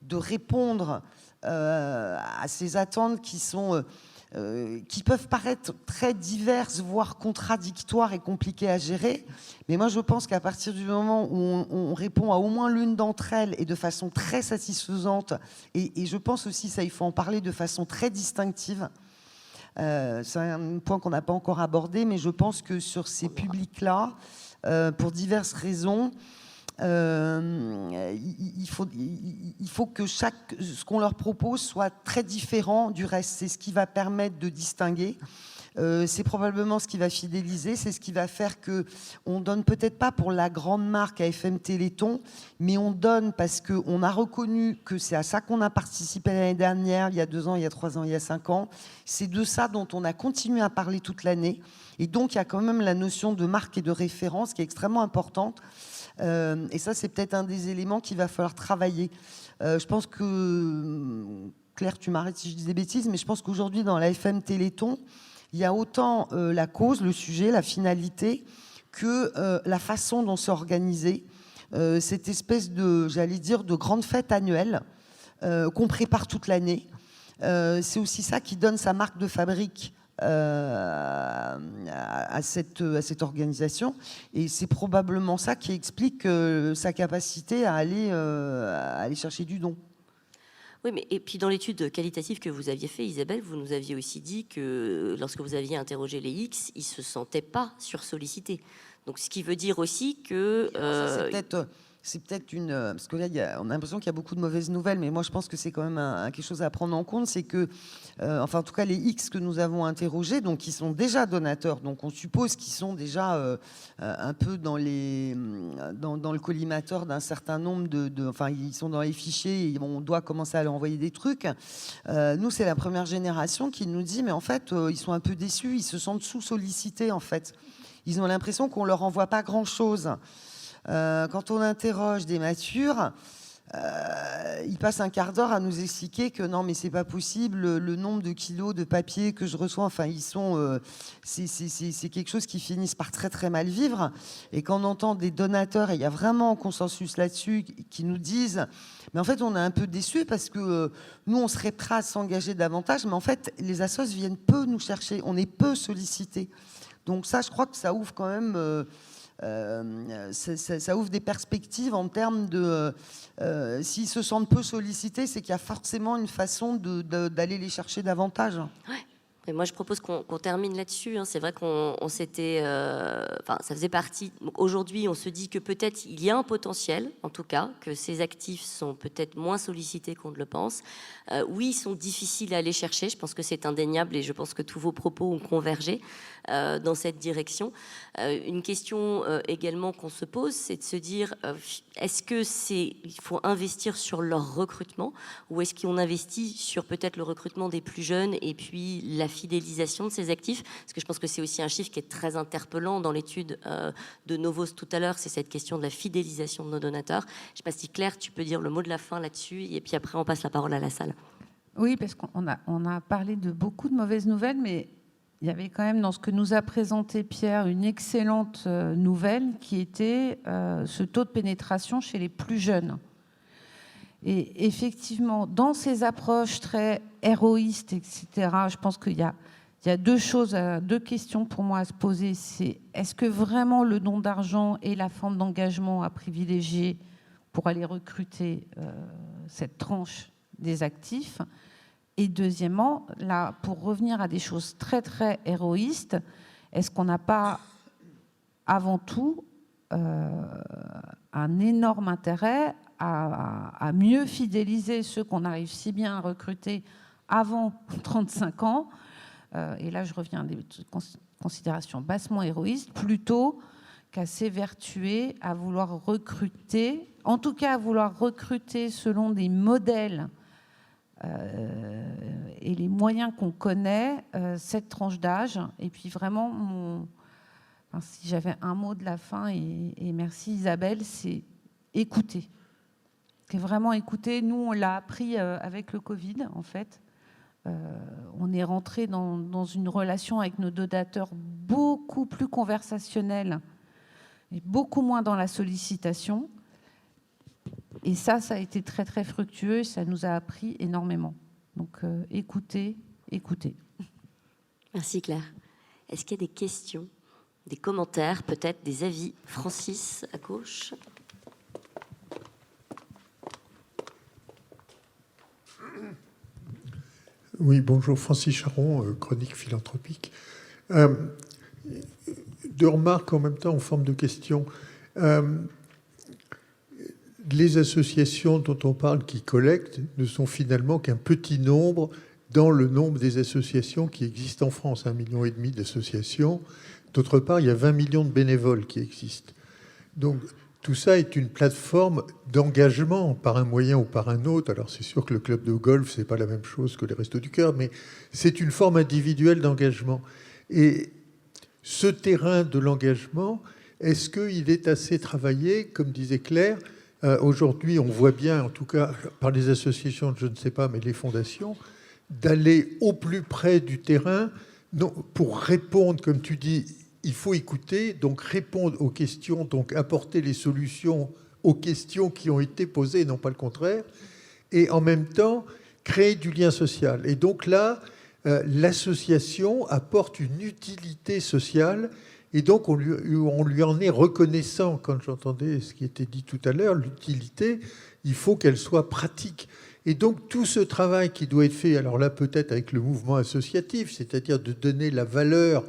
Speaker 4: de répondre à ces attentes qui peuvent paraître très diverses, voire contradictoires et compliquées à gérer. Mais moi, je pense qu'à partir du moment où on répond à au moins l'une d'entre elles et de façon très satisfaisante, et je pense aussi, ça, il faut en parler de façon très distinctive. C'est un point qu'on n'a pas encore abordé, mais je pense que sur ces publics-là, pour diverses raisons, il faut que ce qu'on leur propose soit très différent du reste. C'est ce qui va permettre de distinguer. C'est probablement ce qui va fidéliser. C'est ce qui va faire qu'on donne peut-être pas pour la grande marque AFM Téléthon, mais on donne parce qu'on a reconnu que c'est à ça qu'on a participé l'année dernière, il y a 2 ans, il y a 3 ans, il y a 5 ans. C'est de ça dont on a continué à parler toute l'année. Et donc, il y a quand même la notion de marque et de référence qui est extrêmement importante. Et ça, c'est peut-être un des éléments qu'il va falloir travailler. Je pense que, Claire, tu m'arrêtes si je dis des bêtises, mais je pense qu'aujourd'hui, dans la FM Téléthon, il y a autant la cause, le sujet, la finalité, que la façon dont c'est organisé. Cette espèce j'allais dire, de grande fête annuelle qu'on prépare toute l'année. C'est aussi ça qui donne sa marque de fabrique à cette organisation, et c'est probablement ça qui explique sa capacité à aller chercher du don.
Speaker 1: Oui, mais et puis dans l'étude qualitative que vous aviez fait, Isabelle, vous nous aviez aussi dit que lorsque vous aviez interrogé les X, ils se sentaient pas sursollicités. Donc ce qui veut dire aussi que
Speaker 4: c'est peut-être une... Parce que là, on a l'impression qu'il y a beaucoup de mauvaises nouvelles, mais moi, je pense que c'est quand même quelque chose à prendre en compte. C'est que, enfin, en tout cas, les X que nous avons interrogés, donc, ils sont déjà donateurs. Donc, on suppose qu'ils sont déjà un peu dans le collimateur d'un certain nombre enfin, ils sont dans les fichiers et on doit commencer à leur envoyer des trucs. Nous, c'est la première génération qui nous dit, mais en fait, ils sont un peu déçus, ils se sentent sous-sollicités, en fait. Ils ont l'impression qu'on leur envoie pas grand-chose. Quand on interroge des matures, ils passent un quart d'heure à nous expliquer que non, mais c'est pas possible, le nombre de kilos de papier que je reçois, enfin, c'est quelque chose qui finissent par très très mal vivre. Et quand on entend des donateurs, et il y a vraiment un consensus là-dessus, qui nous disent, mais en fait, on est un peu déçus parce que nous, on serait prêts à s'engager davantage, mais en fait, les assos viennent peu nous chercher, on est peu sollicités. Donc ça, je crois que ça ouvre quand même ça ouvre des perspectives en termes de... s'ils se sentent peu sollicités, c'est qu'il y a forcément une façon d'aller les chercher davantage.
Speaker 1: Ouais. Et moi, je propose qu'on termine là-dessus. C'est vrai qu'on s'était... ça faisait partie... Aujourd'hui, on se dit que peut-être il y a un potentiel, en tout cas, que ces actifs sont peut-être moins sollicités qu'on ne le pense. Oui, ils sont difficiles à aller chercher. Je pense que c'est indéniable et je pense que tous vos propos ont convergé dans cette direction. Une question également qu'on se pose, c'est de se dire, est-ce qu'il faut investir sur leur recrutement ou est-ce qu'on investit sur peut-être le recrutement des plus jeunes et puis la fidélisation de ces actifs, parce que je pense que c'est aussi un chiffre qui est très interpellant dans l'étude de Novos tout à l'heure, c'est cette question de la fidélisation de nos donateurs. Je ne sais pas si Claire, tu peux dire le mot de la fin là-dessus, et puis après on passe la parole à la salle.
Speaker 5: Oui, parce qu'on a parlé de beaucoup de mauvaises nouvelles, mais il y avait quand même dans ce que nous a présenté Pierre une excellente nouvelle qui était ce taux de pénétration chez les plus jeunes. Et effectivement, dans ces approches très héroïstes, etc., je pense qu'il y a deux questions pour moi à se poser. C'est est-ce que vraiment le don d'argent est la forme d'engagement à privilégier pour aller recruter cette tranche des actifs? Et deuxièmement, là, pour revenir à des choses très, très héroïstes, est-ce qu'on n'a pas avant tout un énorme intérêt à mieux fidéliser ceux qu'on arrive si bien à recruter avant 35 ans, et là je reviens à des considérations bassement héroïstes, plutôt qu'à s'évertuer à vouloir recruter, en tout cas à vouloir recruter selon des modèles et les moyens qu'on connaît, cette tranche d'âge. Et puis vraiment, si j'avais un mot de la fin, et merci Isabelle, c'est écouter. C'est vraiment écouter. Nous, on l'a appris avec le Covid, en fait. On est rentré dans une relation avec nos donateurs beaucoup plus conversationnelle et beaucoup moins dans la sollicitation. Et ça a été très, très fructueux. Ça nous a appris énormément. Donc, écoutez.
Speaker 1: Merci Claire. Est-ce qu'il y a des questions, des commentaires, peut-être des avis? Francis, à gauche.
Speaker 6: Oui, bonjour, Francis Charon, chronique philanthropique. Deux remarques en même temps en forme de question. Les associations dont on parle qui collectent ne sont finalement qu'un petit nombre dans le nombre des associations qui existent en France, 1,5 million d'associations. D'autre part, il y a 20 millions de bénévoles qui existent. Donc, tout ça est une plateforme d'engagement par un moyen ou par un autre. Alors, c'est sûr que le club de golf, ce n'est pas la même chose que les Restos du Cœur, mais c'est une forme individuelle d'engagement. Et ce terrain de l'engagement, est-ce qu'il est assez travaillé, comme disait Claire? Aujourd'hui, on voit bien, en tout cas par les associations, je ne sais pas, mais les fondations, d'aller au plus près du terrain pour répondre, comme tu dis, il faut écouter, donc répondre aux questions, donc apporter les solutions aux questions qui ont été posées, et non pas le contraire, et en même temps créer du lien social. Et donc là, l'association apporte une utilité sociale, et donc on lui en est reconnaissant. Quand j'entendais ce qui était dit tout à l'heure, l'utilité, il faut qu'elle soit pratique. Et donc tout ce travail qui doit être fait, alors là peut-être avec le mouvement associatif, c'est-à-dire de donner la valeur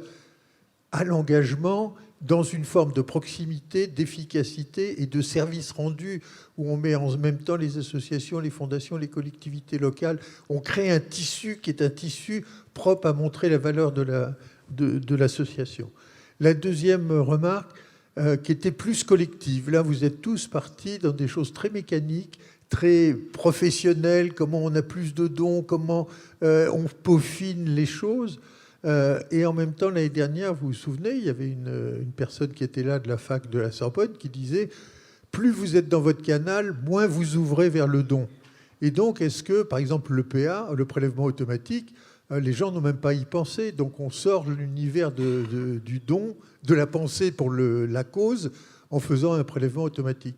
Speaker 6: à l'engagement dans une forme de proximité, d'efficacité et de service rendu, où on met en même temps les associations, les fondations, les collectivités locales. On crée un tissu qui est un tissu propre à montrer la valeur de l'association. La deuxième remarque, qui était plus collective, là vous êtes tous partis dans des choses très mécaniques, très professionnelles, comment on a plus de dons, comment on peaufine les choses. Et en même temps, l'année dernière, vous vous souvenez, il y avait une personne qui était là de la fac de la Sorbonne qui disait « Plus vous êtes dans votre canal, moins vous ouvrez vers le don ». Et donc, est-ce que, par exemple, le PA, le prélèvement automatique, les gens n'ont même pas y pensé. Donc, on sort de l'univers du don, de la pensée pour la cause, en faisant un prélèvement automatique.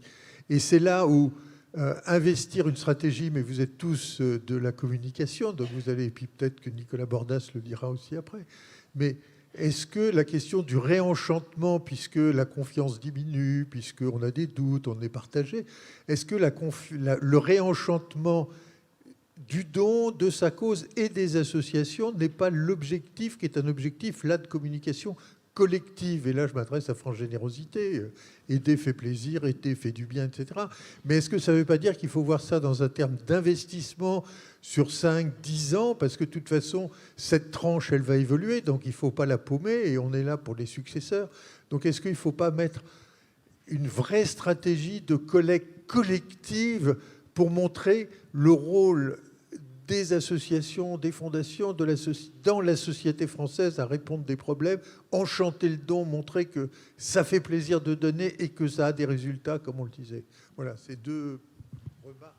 Speaker 6: Et c'est là où investir une stratégie, mais vous êtes tous de la communication, donc vous allez, et puis peut-être que Nicolas Bordas le dira aussi après, mais est-ce que la question du réenchantement, puisque la confiance diminue, puisqu'on a des doutes, on est partagé, est-ce que le réenchantement du don, de sa cause et des associations n'est pas l'objectif, qui est un objectif là de communication collective? Et là, je m'adresse à France Générosité. Aider fait plaisir, aider fait du bien, etc. Mais est-ce que ça ne veut pas dire qu'il faut voir ça dans un terme d'investissement sur 5, 10 ans? Parce que de toute façon, cette tranche, elle va évoluer, donc il ne faut pas la paumer, et on est là pour les successeurs. Donc est-ce qu'il ne faut pas mettre une vraie stratégie de collecte collective pour montrer le rôle des associations, des fondations, dans la société française à répondre des problèmes, enchanter le don, montrer que ça fait plaisir de donner et que ça a des résultats, comme on le disait. Voilà, ces deux remarques.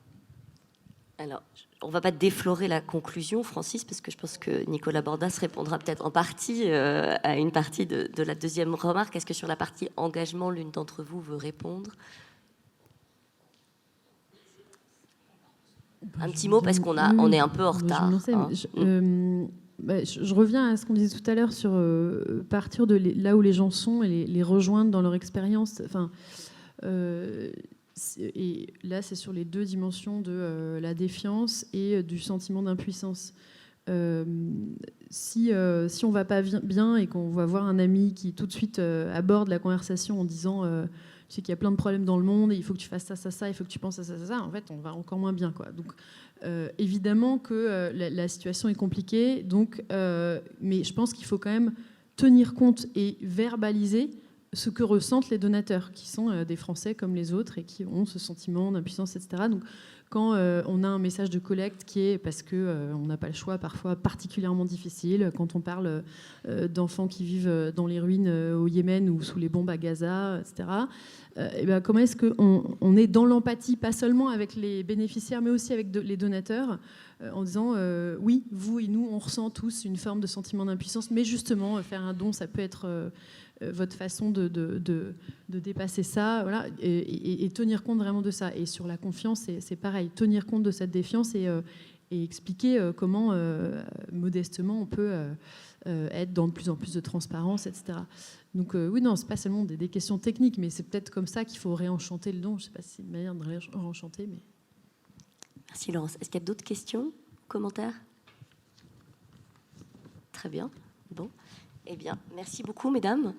Speaker 1: Alors, on ne va pas déflorer la conclusion, Francis, parce que je pense que Nicolas Bordas répondra peut-être en partie à une partie de la deuxième remarque. Est-ce que sur la partie engagement, l'une d'entre vous veut répondre ? Un petit mot, parce qu'on est un peu en retard.
Speaker 3: Je reviens à ce qu'on disait tout à l'heure sur partir de là où les gens sont et les rejoindre dans leur expérience. Enfin, et là, c'est sur les deux dimensions de la défiance et du sentiment d'impuissance. Si on va pas bien et qu'on va voir un ami qui tout de suite aborde la conversation en disant tu sais qu'il y a plein de problèmes dans le monde et il faut que tu fasses ça, ça, ça, il faut que tu penses à ça, ça, ça, en fait, on va encore moins bien, quoi. Donc, évidemment que la situation est compliquée, donc, mais je pense qu'il faut quand même tenir compte et verbaliser ce que ressentent les donateurs, qui sont des Français comme les autres et qui ont ce sentiment d'impuissance, etc. Donc, quand on a un message de collecte qui est, parce qu'on n'a pas le choix, parfois particulièrement difficile, quand on parle d'enfants qui vivent dans les ruines au Yémen ou sous les bombes à Gaza, etc., et ben, comment est-ce qu'on est dans l'empathie, pas seulement avec les bénéficiaires, mais aussi avec les donateurs, en disant oui, vous et nous, on ressent tous une forme de sentiment d'impuissance, mais justement, faire un don, ça peut être votre façon de dépasser ça, voilà, et tenir compte vraiment de ça. Et sur la confiance, c'est pareil, tenir compte de cette défiance et expliquer comment, modestement, on peut être dans de plus en plus de transparence, etc. Donc oui, non, c'est pas seulement des questions techniques, mais c'est peut-être comme ça qu'il faut réenchanter le don. Je ne sais pas si c'est une manière de réenchanter, mais...
Speaker 1: Merci Laurence. Est-ce qu'il y a d'autres questions, commentaires ? Très bien. Bon. Eh bien, merci beaucoup, mesdames.